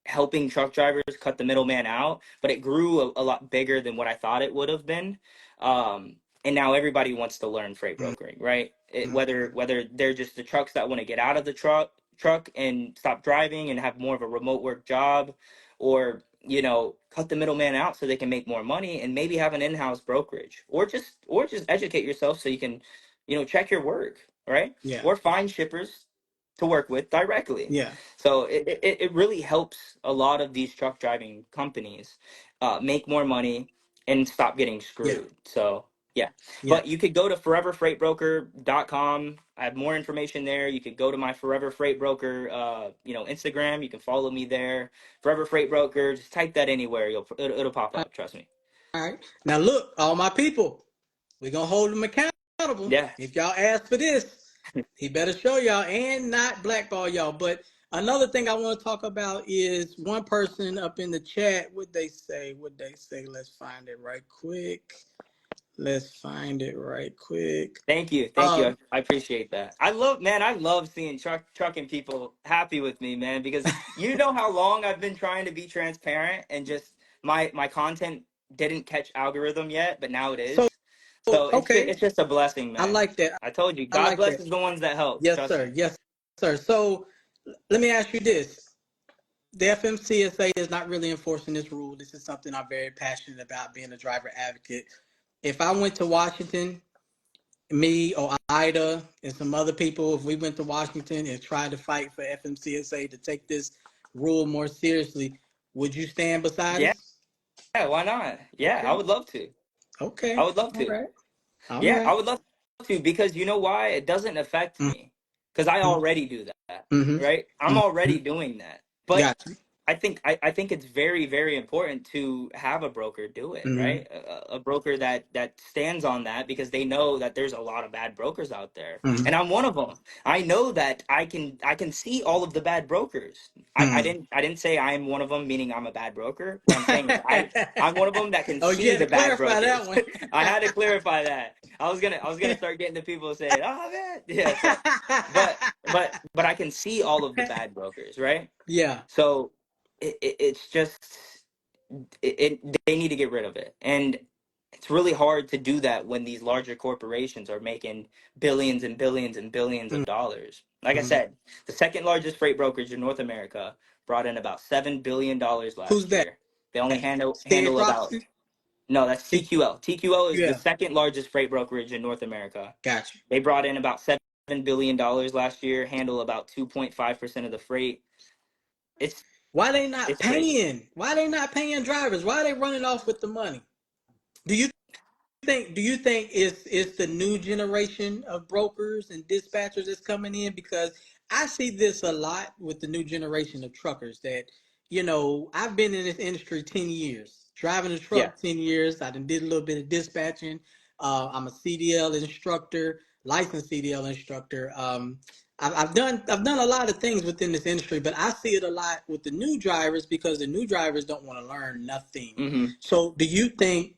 helping truck drivers cut the middleman out, but it grew a lot bigger than what I thought it would have been. And now everybody wants to learn freight brokering, right? Whether they're just the trucks that want to get out of the truck and stop driving and have more of a remote work job, or cut the middleman out so they can make more money and maybe have an in-house brokerage, or just educate yourself so you can check your work, right? Yeah, Or find shippers to work with directly. yeah, So it really helps a lot of these truck driving companies make more money and stop getting yeah, screwed. So yeah. yeah. But you could go to foreverfreightbroker.com. I have more information there. You could go to my Forever Freight Broker Instagram. You can follow me there. Forever Freight Broker. Just type that anywhere. It'll pop up. Trust me. All right. Now look, all my people, we're gonna hold them accountable. Yeah. If y'all ask for this, he better show y'all and not blackball y'all. But another thing I want to talk about is one person up in the chat. What they say? What they say? Let's find it right quick. Let's find it right quick. Thank you. Thank you. Um, I appreciate that. I love seeing trucking people happy with me, man, because you know how long I've been trying to be transparent and just my content didn't catch algorithm yet, but now it so is. So okay, it's just a blessing, I man. like that. I told you, I God like that. blesses the ones that help. Yes, Trust sir. me. Yes, sir. So let me ask you this: the FMCSA is not really enforcing this rule. This is something I'm very passionate about, being a driver advocate. If I went to Washington, me or Ida and some other people, if we went to Washington and tried to fight for FMCSA to take this rule more seriously, would you stand beside Yeah, us? why not? Yeah, I Okay. would love to. I Okay. would love All to. right. All Yeah, I right. would love to, because you know why? It doesn't affect me because I Mm-hmm. already do that, Mm-hmm. right? I'm Mm-hmm. already doing that. But Got you. I think it's very, very important to have a broker do it, Mm-hmm. right? A broker that stands on that, because they know that there's a lot of bad brokers out there, Mm-hmm. and I'm one of them. I know that I can see all of the bad brokers. I didn't say I'm one of them, meaning I'm a bad broker. What I'm saying is I'm one of them that can Oh, you see had to the bad clarify that brokers. one. I had to clarify that. I was gonna start getting the people saying, "Oh man, yeah." So, but I can see all of the bad brokers, right? Yeah. So it's just they need to get rid of it, and it's really hard to do that when these larger corporations are making billions and billions and billions of dollars. Like I Mm-hmm. said, the second largest freight brokerage in North America brought in about $7 billion Who's last that? year. They only State handle about Proxy? no, that's TQL. TQL is the Yeah. second largest freight brokerage in North America. Got you. They brought in about $7 billion last year, handle about 2.5% of the freight. It's Why they not it's crazy. paying? Why they not paying drivers? Why are they running off with the money? Do you do you think it's the new generation of brokers and dispatchers that's coming in? Because I see this a lot with the new generation of truckers that, I've been in this industry 10 years, driving a Yeah. truck 10 years. I done did a little bit of dispatching. I'm a CDL instructor, licensed CDL instructor. I've done a lot of things within this industry, but I see it a lot with the new drivers because the new drivers don't want to learn nothing. Hmm. So do you think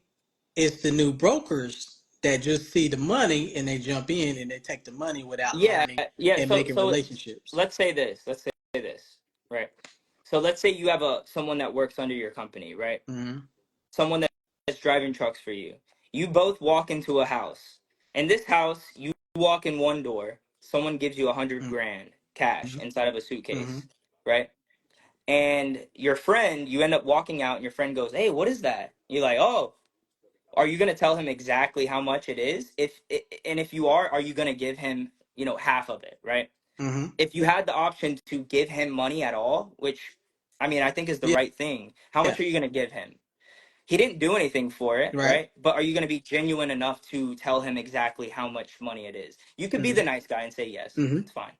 it's the new brokers that just see the money and they jump in and they take the money without Yeah, learning yeah. and So making so relationships? let's say this. Let's say this, right? So let's say you have a someone that works under your company, right? Mm-hmm. Someone that's driving trucks for you. You both walk into a house. In this house, you walk in one door. Someone gives you 100 grand cash Mm-hmm. inside of a Mm-hmm. suitcase, right? And your friend, you end up walking out, and your friend goes, "Hey, what is that?" You're like, "Oh." Are you going to tell him exactly how much it is? And if you are you going to give him, half of it, right? Mm-hmm. If you had the option to give him money at all, which I mean, I think is the Yeah. right thing, how Yeah. much are you going to give him? He didn't do anything for it, Right. right? But are you going to be genuine enough to tell him exactly how much money it is? You could be Mm-hmm. the nice guy and say yes, Mm-hmm. it's fine.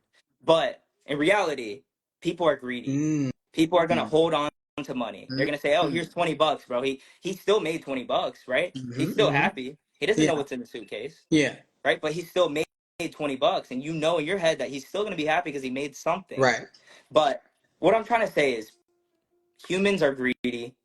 But in reality, people are greedy. Mm-hmm. People are going to hold on to money. They're going to say, "Oh, here's $20, bro." He still made $20, right? He's Mm-hmm. still Mm-hmm. happy. He doesn't know Yeah. what's in the suitcase, Yeah. right? But he still made $20, and you know in your head that he's still going to be happy because he made something. Right. But what I'm trying to say is humans are greedy.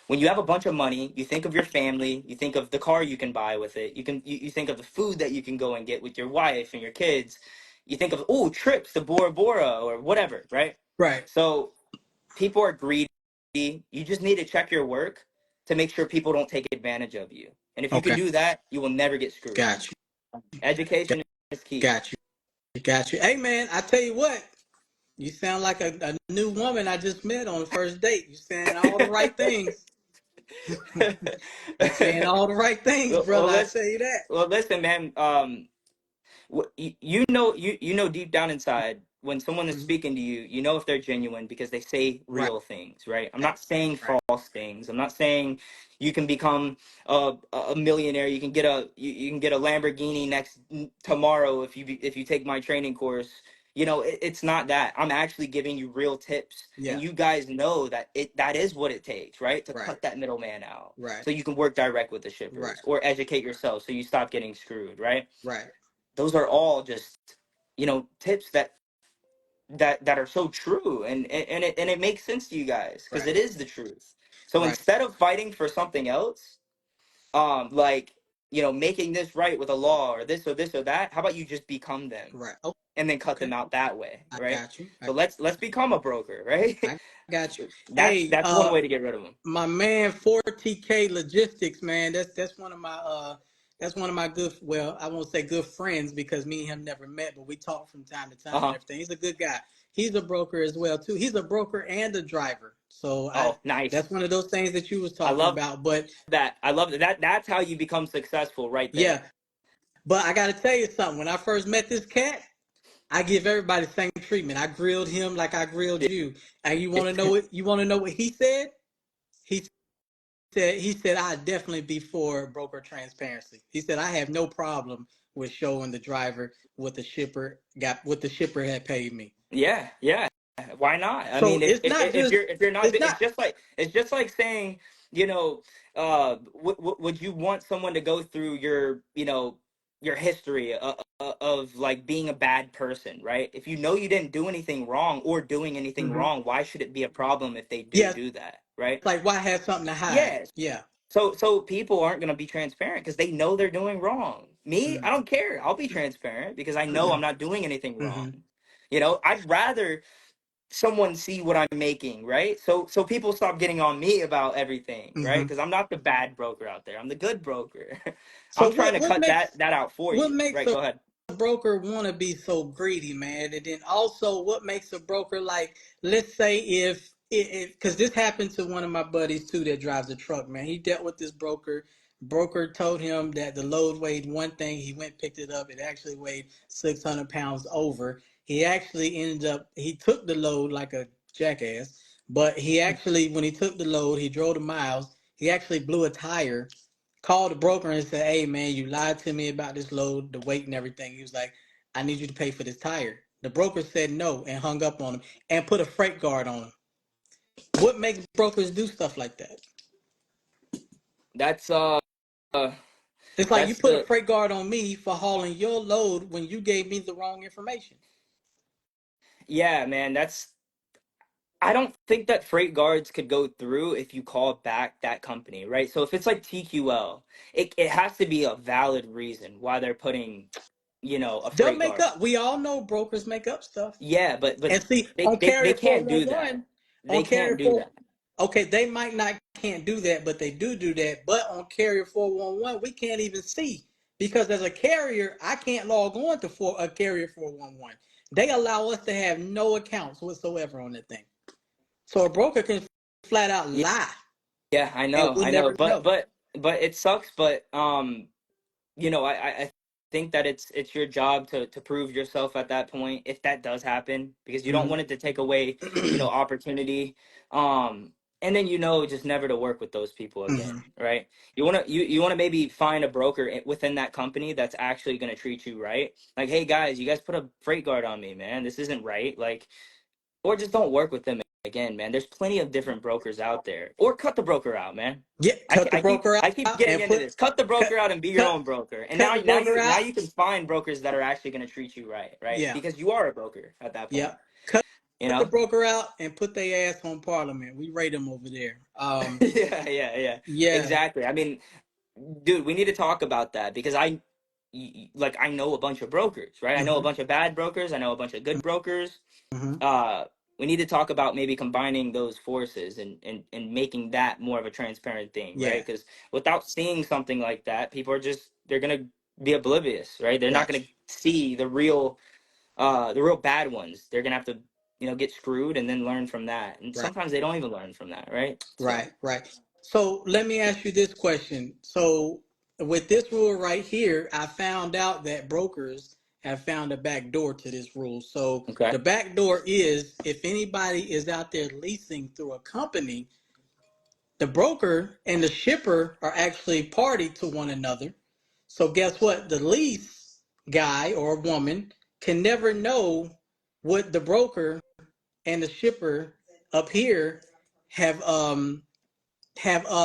When you have a bunch of money, you think of your family, you think of the car you can buy with it, you think of the food that you can go and get with your wife and your kids. You think of, oh, trips to Bora Bora or whatever, right? Right. So people are greedy. You just need to check your work to make sure people don't take advantage of you. And if you can Okay. do that, you will never get screwed. Got you. Education is key. Got you. Got you. Hey man, I tell you what, you sound like a new woman I just met on the first date. You saying all the right things. You saying all the right things, well, well, brother. I let's tell you that. well, listen, man. You know deep down inside when someone is Mhm. speaking to you, you know if they're genuine because they say Right. real things, right? I'm not saying Right. false things. I'm not saying you can become a millionaire. You can get a Lamborghini next tomorrow if you take my training course. It's not that. I'm actually giving you real tips, and Yeah. you guys know that is what it takes, right? To Right. cut that middleman out, Right. so you can work direct with the Right. shippers or educate yourself, so you stop getting screwed, right? Right. Those are all just tips that are so true, and it makes sense to you guys because Right. it is the truth. So Right. instead of fighting for something else, like making this right with a law or this or this or that, how about you just become them Right. and then cut Okay. them out that way, I right? got you. So let's become a broker, right? I got you. that's Hey, that's one way to get rid of them. my man 4TK Logistics, man. That's one of my good, well, I won't say good friends because me and him never met, but we talk from time to time and Uh-huh. everything. He's a good guy. he's a broker as well too. He's a broker and a driver. So Oh, nice. that's one of those things that you was I talking love about. But that. I love that. That's how you become successful right there. yeah, but I got to tell you something. When I first met this cat, I give everybody the same treatment. I grilled him like I grilled you. And you want to know what? You want to know what he said? He he said I'd definitely be for broker transparency. He said I have no problem with showing the driver what the shipper had paid me. Yeah, yeah. Why not? I So mean, if you're not, it's not it's just like saying, you know, would you want someone to go through your, your history of like being a bad person, right? If you know you didn't do anything wrong or doing anything hmm wrong, why should it be a problem if they yeah, do that, right? like why have something to hide? Yes. Yeah. So people aren't going to be transparent because they know they're doing wrong. Me, I hmm don't care. I'll be transparent because I know I'm not doing anything wrong. hmm I'd rather someone see what I'm making, right? So people stop getting on me about everything, right? hmm Because I'm not the bad broker out there. I'm the good broker. So I'm trying to cut that out for what you. makes Right, a go ahead. broker want to be so greedy, man? And then also, what makes a broker like? Let's say if it because this happened to one of my buddies too that drives a truck, man. He dealt with this broker. Broker told him that the load weighed one thing. He went picked it up. It actually weighed 600 pounds over. He actually ended up. He took the load like a jackass, but he actually when he took the load, he drove the miles. He actually blew a tire, called the broker and said, "Hey man, you lied to me about this load, the weight and everything." He was like, "I need you to pay for this tire." The broker said no and hung up on him and put a freight guard on him. What makes brokers do stuff like that? That's uh It's like you that's put a the freight guard on me for hauling your load when you gave me the wrong information. yeah, man, that's I don't think that freight guards could go through if you call back that company, right? So if it's like TQL, it has to be a valid reason why they're putting, a They'll freight make guard. up. We all know brokers make up stuff. Yeah, but And see, they, on they carrier can't do that. 411, They on can't carrier do 4, that. okay, they might not can't do that, but they do that. But on carrier 411, we can't even see because as a carrier, I can't log on to for a carrier 411. They allow us to have no accounts whatsoever on that thing. So a broker can flat out Yeah, lie, yeah, and we'll I know, never but know. it sucks. But I think that it's your job to prove yourself at that point if that does happen because you don't hmm want it to take away, opportunity. Um, and then just never to work with those people again, hmm right? You want to maybe find a broker within that company that's actually going to treat you right. Like, hey guys, you guys put a freight guard on me, man. This isn't right. Like, or just don't work with them again, man. There's plenty of different brokers out there. Or cut the broker out, man. Yeah, cut the broker I keep out getting and into put this. Cut the cut broker out and be your cut own broker. And cut the broker now out. you can find brokers that are actually going to treat you right, right? Yeah, Because you are a broker at that yeah. point, Cut you the know? broker out and put their ass on Parliament. We rate them over there. Yeah, yeah, yeah. Yeah. Exactly. I mean, dude, we need to talk about that because I know a bunch of brokers, right? I know a hmm bunch of bad brokers, I know a bunch of good brokers. hmm uh we need to talk about maybe combining those forces and making that more of a transparent thing, Yeah. right? Because without seeing something like that, people are just they're gonna be oblivious, right? They're not Right. gonna see the real bad ones. They're gonna have to get screwed and then learn from that, and Right. sometimes they don't even learn from that, right? So Right. Right. So let me ask you this question. So with this rule right here, I found out that brokers have found a back door to this rule. So okay. the back door is if anybody is out there leasing through a company, the broker and the shipper are actually party to one another. So guess what? The lease guy or woman can never know what the broker and the shipper up here have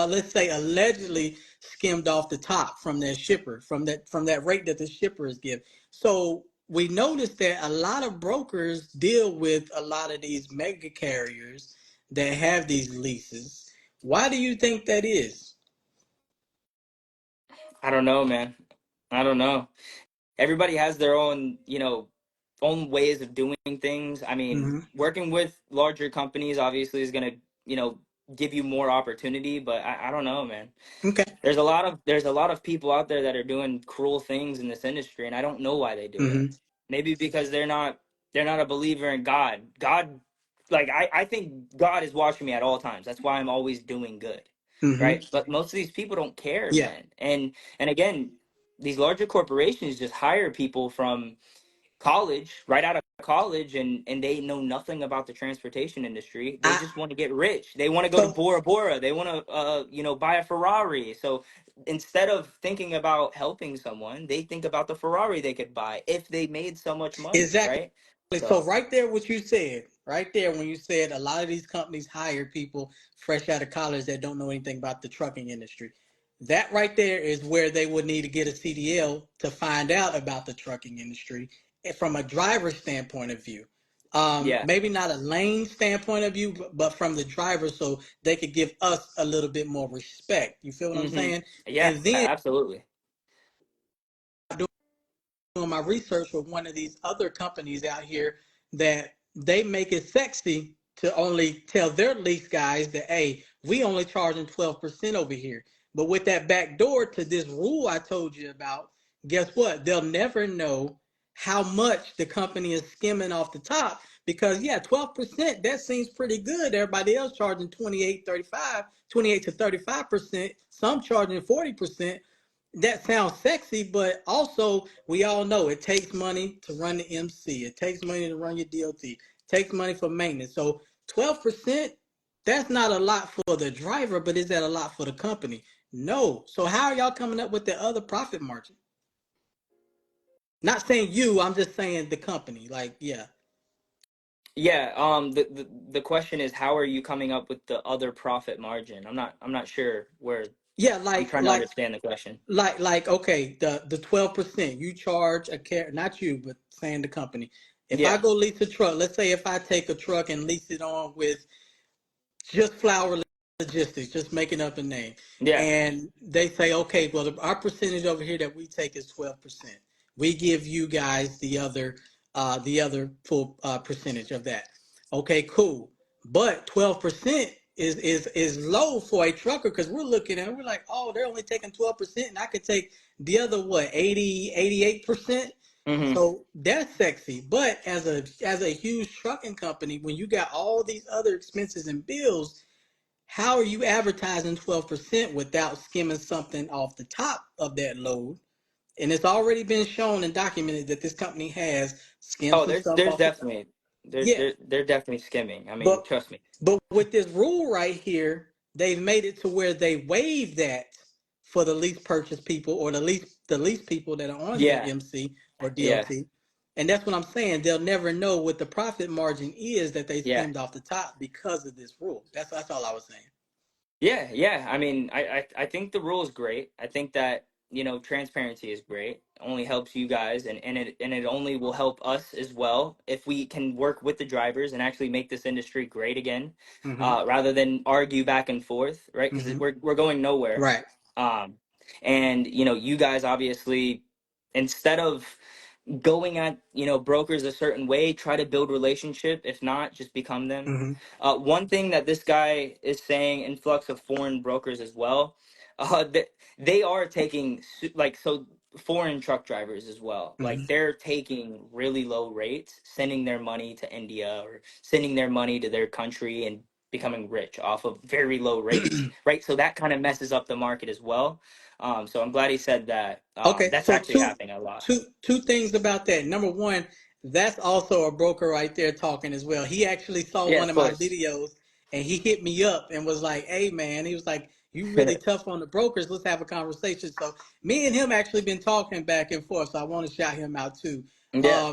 let's say allegedly skimmed off the top from that shipper from that rate that the shipper is give. So we noticed that a lot of brokers deal with a lot of these mega carriers that have these leases. Why do you think that is? I don't know, man. I don't know. Everybody has their own own ways of doing things. I mean, Mm-hmm. working with larger companies obviously is gonna give you more opportunity, but I don't know, man. Okay. There's a lot of people out there that are doing cruel things in this industry, and I don't know why they do it. Mm-hmm. Maybe because they're not. They're not a believer in God. God, like I think God is watching me at all times. That's why I'm always doing good, Hmm. right? But most of these people don't care, Yeah. man. And again, these larger corporations just hire people from college, right out of college, and they know nothing about the transportation industry. They I just want to get rich. They want to go to so Bora Bora. They want to buy a Ferrari. So instead of thinking about helping someone, they think about the Ferrari they could buy if they made so much money, exactly. right? So So right there, what you said, right there, when you said a lot of these companies hire people fresh out of college that don't know anything about the trucking industry. That right there is where they would need to get a CDL to find out about the trucking industry from a driver's standpoint of view. yeah. Maybe not a lane standpoint of view, but from the driver, so they could give us a little bit more respect. You feel what I'm Hmm. saying? Yeah, And then absolutely. doing my research with one of these other companies out here that they make it sexy to only tell their lease guys that, hey, we only charging 12% over here. But with that back door to this rule I told you about, guess what? They'll never know how much the company is skimming off the top because yeah, 12%, that seems pretty good. Everybody else charging 28 to 35%, some charging 40%. That sounds sexy, but also we all know it takes money to run the MC. It takes money to run your DOT. It takes money for maintenance. So 12%, that's not a lot for the driver, but is that a lot for the company? No. So how are y'all coming up with the other profit margin? Not saying you, I'm just saying the company. Like, yeah. Yeah, the question is, how are you coming up with the other profit margin? I'm not sure where. Yeah, I'm trying to understand the question. okay, the 12% you charge a care, not you, but saying the company. If I Yeah, go lease a truck, let's say if I take a truck and lease it on with just flower logistics, just making up a name. yeah. And they say, okay, well, our percentage over here that we take is 12%. We give you guys the other full percentage of that. Okay, cool. But 12% is low for a trucker because we're looking at it, we're like, oh, they're only taking 12%, and I could take the other what 88%. Hmm. So that's sexy. But as a huge trucking company, when you got all these other expenses and bills, how are you advertising 12% without skimming something off the top of that load? And it's already been shown and documented that this company has skimmed Oh, some there's stuff there's off the top. definitely they're Yeah. they're they're definitely skimming. I mean, But trust me. but with this rule right here, they've made it to where they waive that for the lease purchase people or the lease people that are on their Yeah, MC or yeah, DOT. And that's what I'm saying. They'll never know what the profit margin is that they yeah. skimmed off the top because of this rule. That's all I was saying. Yeah, yeah. I mean, I think the rule is great. I think that, transparency is great. It only helps you guys, and it only will help us as well if we can work with the drivers and actually make this industry great again, Mm-hmm. rather than argue back and forth, right? Because Mm-hmm. we're going nowhere. Right. Um, and you guys obviously, instead of going at brokers a certain way, try to build relationship. If not, just become them. Mm-hmm. One thing that this guy is saying, influx of foreign brokers as well, that they are taking like, so foreign truck drivers as well, like Mm-hmm. they're taking really low rates, sending their money to India or sending their money to their country and becoming rich off of very low rates, right? So that kind of messes up the market as well. So I'm glad he said that. Okay, That's so actually two happening a lot. two two things about that. Number one, that's also a broker right there talking as well. He actually saw Yeah, one of of my course. videos and he hit me up and was like, "Hey man," he was like, "You really tough on the brokers. Let's have a conversation." So me and him actually been talking back and forth. So I want to shout him out too. Yeah.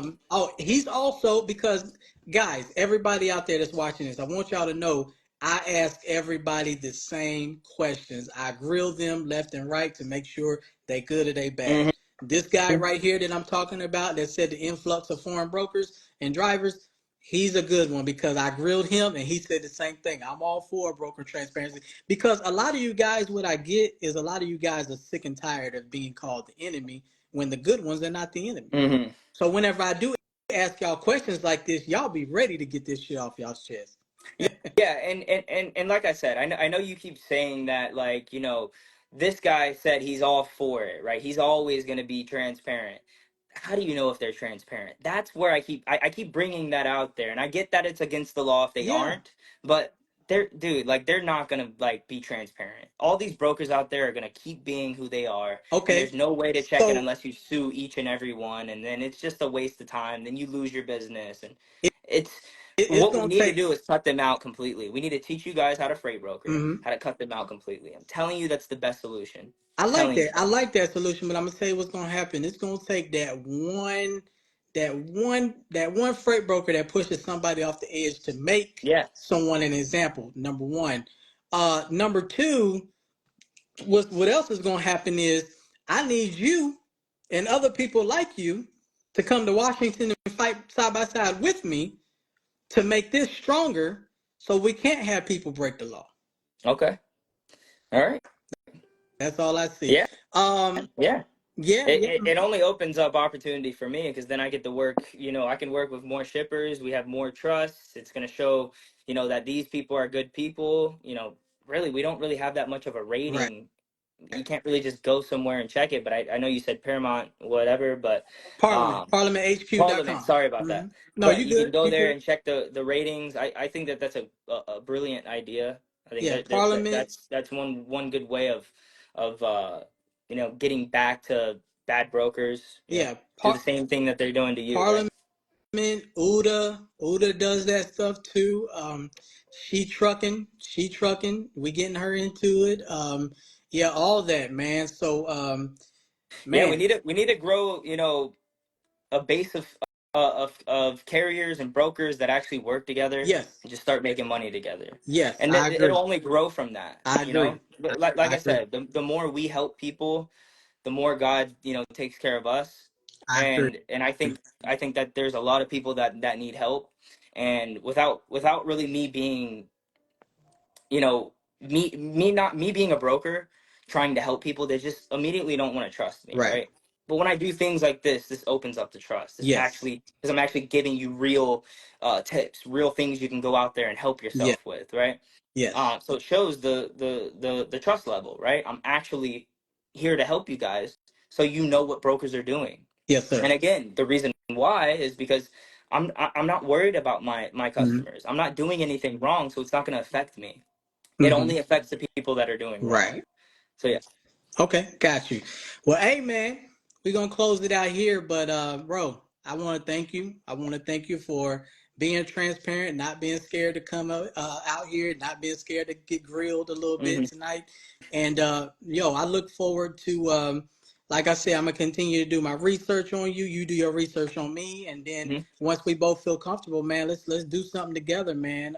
He's also because guys, everybody out there that's watching this, I want y'all to know I ask everybody the same questions. I grill them left and right to make sure they good or they bad. Hmm. This guy right here that I'm talking about that said the influx of foreign brokers and drivers, he's a good one because I grilled him and he said the same thing. I'm all for broker transparency because a lot of you guys, what I get is a lot of you guys are sick and tired of being called the enemy when the good ones are not the enemy. Hmm. So whenever I do ask y'all questions like this, y'all be ready to get this shit off y'all's chest. Yeah, and like I said, I know you keep saying that, like, this guy said he's all for it, right? He's always going to be transparent. how do you know if they're transparent? That's where I keep bringing that out there, and I get that it's against the law if they Yeah. aren't, but they're, dude, like, they're not gonna, like, be transparent. All these brokers out there are gonna keep being who they are, and Okay. there's no way to check it So unless you sue each and every one, and then it's just a waste of time. Then you lose your business, and it, it's it's what we gonna need to take. do is cut them out completely. We need to teach you guys how to freight broker, Mhm. how to cut them out completely. I'm telling you, that's the best solution. I like Telling you that. I that. like that solution, but I'm gonna tell you what's gonna happen. It's gonna take that one freight broker that pushes somebody off the edge to make Yeah. someone an example. Number one. Number two, what else is gonna happen is I need you and other people like you to come to Washington and fight side by side with me to make this stronger so we can't have people break the law. Okay. All right. That's all I see. Yeah. Um, Yeah. yeah, It, yeah, it only opens up opportunity for me, because then I get to work, I can work with more shippers. We have more trust. It's going to show, that these people are good people. Really, we don't really have that much of a right. rating. You can't really just go somewhere and check it. But I know you said Paramount, whatever, but Parliament, um, Parliament, parliamenthq.com. sorry about Mm-hmm. that. No, But you you can good. go You there good. and check the ratings. I think that's a brilliant idea. I think Yeah, that Parliament. that's one good way of getting back to bad brokers. Yeah, Do the same thing that they're doing to you, right? Parliament. Uda does that stuff too. She trucking. We getting her into it. Yeah, all that, man. So, Yeah, we man, need to we need to grow, a base of carriers and brokers that actually work together yes, and just start making money together. yes, And I it'll agree. only grow from that, I agree. Like I I agree. said, the more we help people, the more God, takes care of us. I agree. And I think that there's a lot of people that need help, and without really me being, you know me being a broker trying to help people, they just immediately don't want to trust me, Right. right? But when I do things like this opens up the trust. This Yes. actually, because I'm actually giving you real tips, real things you can go out there and help Yes. yourself with, right? Yes. So it shows the trust level, right? I'm actually here to help you guys, so what brokers are doing. Yes, sir. And again, the reason why is because I'm not worried about my Mm-hmm. customers. I'm not doing anything wrong, so it's not going to affect me. It Mm-hmm. only affects the people that are doing wrong. Right. So yeah. Okay, got you. Well, hey man, we're gonna close it out here, but bro, I want to thank you. I want to thank you for being transparent, not being scared to come out here, not being scared to get grilled a little bit Hmm. tonight. And yo, I look forward to, like I said, I'm gonna continue to do my research on you. You do your research on me, and then Hmm. once we both feel comfortable, man, let's do something together, man.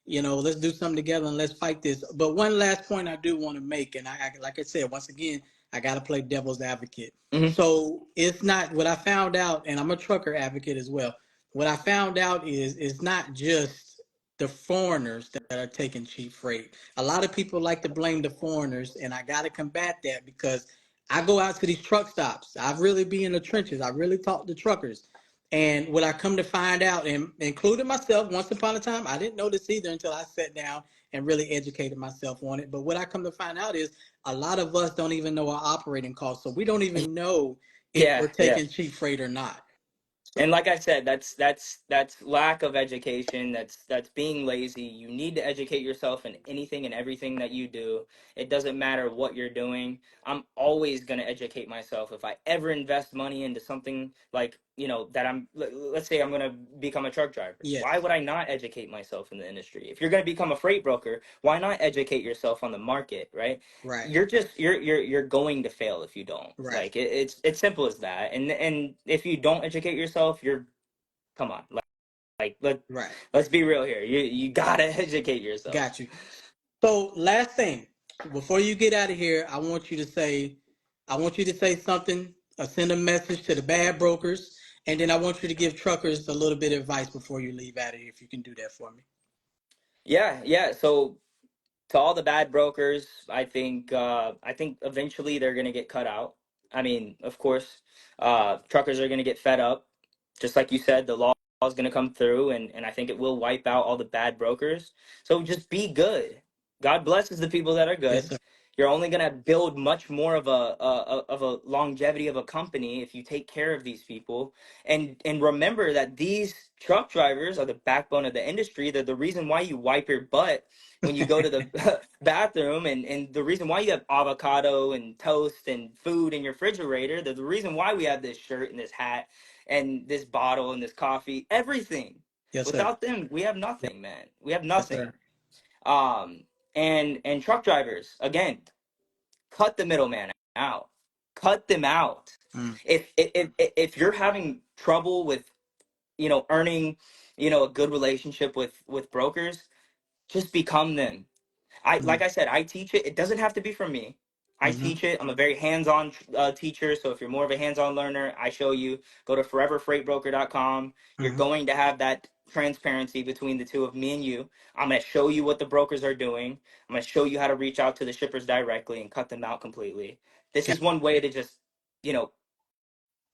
Let's do something together and let's fight this. But one last point I do want to make, and like I said, once again, I got to play devil's advocate. Hmm. So it's not what I found out, and I'm a trucker advocate as well. What I found out is it's not just the foreigners that are taking cheap freight. A lot of people like to blame the foreigners, and I got to combat that because I go out to these truck stops. I really be in the trenches. I really talk to truckers. And what I come to find out, and including myself, once upon a time, I didn't know this either until I sat down and really educated myself on it. But what I come to find out is a lot of us don't even know our operating costs. So we don't even know if Yeah, we're yeah. taking cheap freight or not. So, And like I said, that's lack of education. That's being lazy. You need to educate yourself in anything and everything that you do. It doesn't matter what you're doing. I'm always going to educate myself. If I ever invest money into something, like, that let's say I'm going to become a truck driver, why yes, would I not educate myself in the industry? If you're going to become a freight broker, why not educate yourself on the market, right? right, You're going to fail if you don't. right, Like, it's simple as that. And if you don't educate yourself, you're, come on, like right. let's be real here. You gotta educate yourself. Got you. So last thing, before you get out of here, I want you to say something, send a message to the bad brokers, and then I want you to give truckers a little bit of advice before you leave out of here, if you can do that for me. Yeah, yeah. So to all the bad brokers, I think eventually they're gonna get cut out. I mean, of course, truckers are gonna get fed up. Just like you said, the law is gonna come through, and I think it will wipe out all the bad brokers. So just be good. God blesses the people that are Yes, good. sir. You're only going to build much more of a longevity of a company if you take care of these people. And remember that these truck drivers are the backbone of the industry. They're the reason why you wipe your butt when you go to the bathroom, and the reason why you have avocado and toast and food in your refrigerator. They're the reason why we have this shirt and this hat and this bottle and this coffee, everything. Yes, sir. Without them, we have nothing, man. We have Yes, nothing. sir. um and truck drivers, again, cut the middleman out. Cut them out. Mm, If you're having trouble with, earning, a good relationship with brokers, just become them. Like mm, I said, I teach it. It doesn't have to be from me. I mm-hmm, teach it. I'm a very hands-on teacher. So if you're more of a hands-on learner, I show you. Go to foreverfreightbroker.com. You're mm-hmm. going to have that transparency between the two of me and you. I'm going to show you what the brokers are doing. I'm going to show you how to reach out to the shippers directly and cut them out completely. This Got, is one way to just, you know,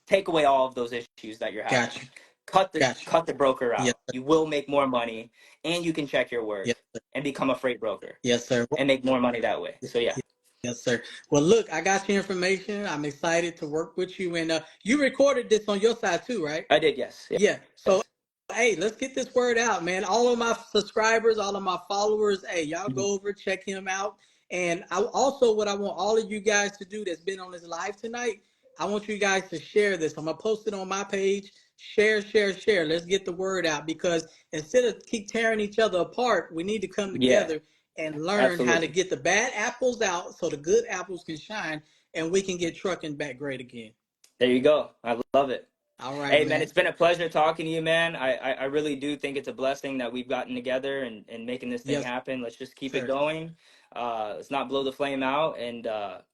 take away all of those issues that you're got having. you. Cut the Got you. cut the broker Yes, out. sir. You will make more money, and you can check your Yes, work sir. and become a freight broker Yes, sir. and make more money that way. Y- So yeah, y- Yes, sir. Well, look, I got your information. I'm excited to work with you. And you recorded this on your side too, right? I did. Yes, Yeah. So, yes. hey, let's get this word out, man. All of my subscribers, all of my followers, hey, y'all Mhm. go over, check him out. And I also, what I want all of you guys to do that's been on this live tonight, I want you guys to share this. I'm gonna post it on my page. Share, share, share. Let's get the word out because instead of keep tearing each other apart, we need to come Yeah, together and learn how to absolutely. get the bad apples out so the good apples can shine and we can get trucking back great again. There you go. I love it. All right, Hey man, man. it's been a pleasure talking to you, man. I really do think it's a blessing that we've gotten together and making this thing Yes, happen. Let's just keep it sir. going. Let's not blow the flame out. And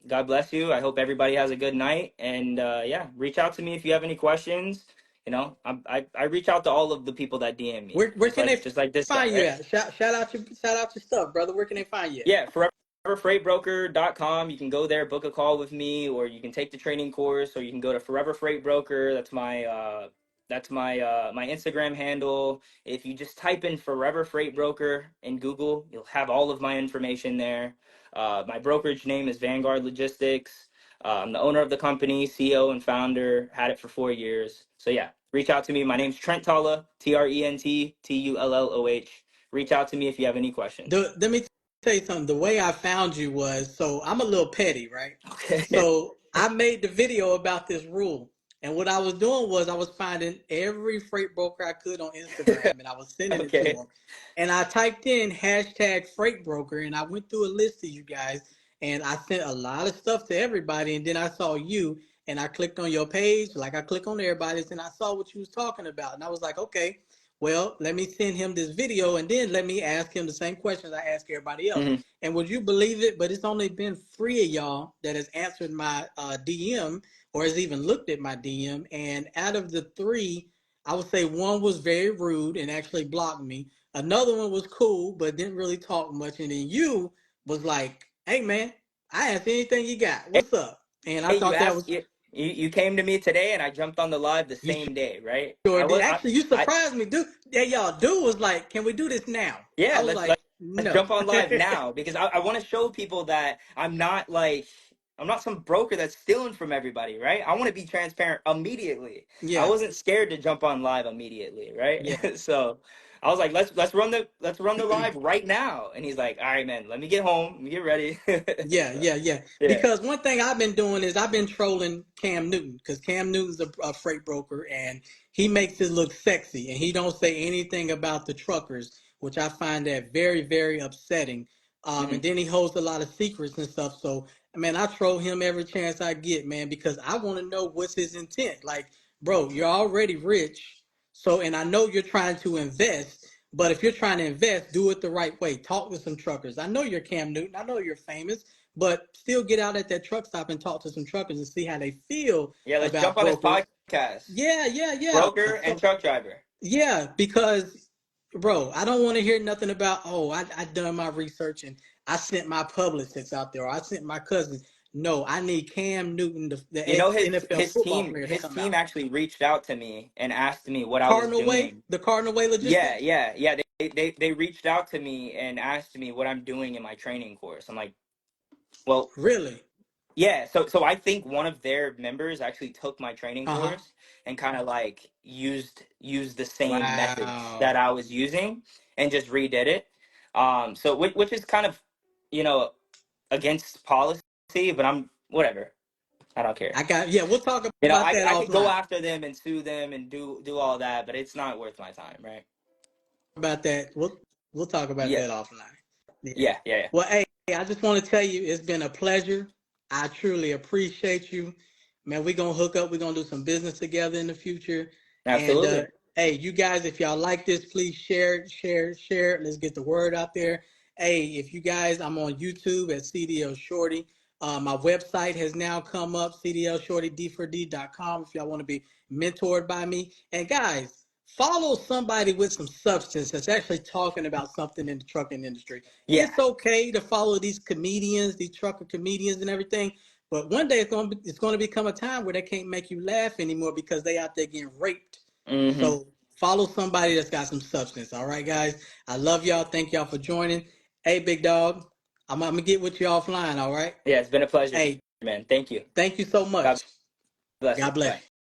God bless you. I hope everybody has a good night. And yeah, reach out to me if you have any questions. I reach out to all of the people that DM me, Where can they just like this guy, find you right? at? Shout out your stuff, brother. Where can they find you at? Yeah, foreverfreightbroker.com. You can go there, book a call with me, or you can take the training course, or you can go to Forever Freight Broker. That's my Instagram handle. If you just type in Forever Freight Broker in Google, you'll have all of my information there. My brokerage name is Vanguard Logistics. I'm the owner of the company, CEO and founder. Had it for 4 years. So yeah, reach out to me. My name's Trent Tulla, TrentTulloh. Reach out to me if you have any questions. Let me tell you something. The way I found you was so I'm a little petty, right? Okay. So I made the video about this rule. And what I was doing was I was finding every freight broker I could on Instagram and I was sending it to Okay. them. And I typed in hashtag freight broker and I went through a list of you guys and I sent a lot of stuff to everybody. And then I saw you and I clicked on your page, like I click on everybody's, and I saw what you was talking about. And I was like, okay, well, let me send him this video and then let me ask him the same questions I ask everybody else. Hmm. And would you believe it? But it's only been 3 of y'all that has answered my DM or has even looked at my DM. And out of the three, I would say one was very rude and actually blocked me. Another one was cool, but didn't really talk much. And then you was like, hey, man, I ask anything you got. What's up? And I Hey, you thought that asked was, you came to me today, and I jumped on the live the you same day, right? sure I did. was Actually, you I surprised me, dude. Yeah, y'all, dude was like, can we do this now? I yeah. was like, Let's no. jump on live now because I want to show people that I'm not some broker that's stealing from everybody, right? I want to be transparent immediately. I Yeah, wasn't scared to jump on live immediately, yeah. right? So I was like, let's run the live right now. And he's like, all right, man, let me get home, let me get ready. Yeah, So yeah, yeah. yeah. Because one thing I've been doing is I've been trolling Cam Newton because Cam Newton's a freight broker and he makes it look sexy and he don't say anything about the truckers, which I find that very, very upsetting. And Hmm. then he holds a lot of secrets and stuff. So, man, I troll him every chance I get, man, because I want to know what's his intent. Like, bro, you're already rich, so and I know you're trying to invest. But if you're trying to invest, do it the right way. Talk to some truckers. I know you're Cam Newton. I know you're famous but still get out at that truck stop and talk to some truckers and see how they feel Yeah, let's jump about on his brokers. podcast. Yeah, yeah, yeah. Broker and So truck driver. yeah, because bro, I don't want to hear nothing about I done my research and I sent my publicists out there or I sent my cousins. No, I need Cam Newton, the You know, ex his NFL his football team player, to his come team out. actually reached out to me and asked me what I was Cardinal Way, doing. the Cardinal Way Yeah, Logistics. yeah, yeah. They reached out to me and asked me what I'm doing in my training course. I'm like, Well, Really? yeah, so I think one of their members actually took my training Uh-huh. course and kind of like used the same methods that Wow. I was using and just redid it. So which is kind of, you know, against policy, but I'm whatever. I don't care. Yeah, we'll talk You know, about I that I could go offline. after them and sue them and do all that, but it's not worth my time, right? About that. We'll talk about Yeah, that offline. Yeah. yeah, yeah, yeah. Well, hey, I just want to tell you it's been a pleasure. I truly appreciate you. Man, we're gonna hook up, we're gonna do some business together in the future. And Absolutely. hey, you guys, if y'all like this, please share it, share it, share it. Let's get the word out there. Hey, if you guys, I'm on YouTube at CDL Shorty. My website has now come up, cdlshortyd4d.com, if y'all want to be mentored by me. And guys, follow somebody with some substance that's actually talking about something in the trucking industry. Yeah. It's okay to follow these comedians, these trucker comedians and everything, but one day it's going to become a time where they can't make you laugh anymore because they out there getting raped. Mm-hmm. So follow somebody that's got some substance. All right, guys. I love y'all. Thank y'all for joining. Hey, big dog. I'm gonna get with you offline. All right. Yeah, it's been a pleasure, Hey, man. Thank you. thank you so God much. bless you. God bless Bye. you.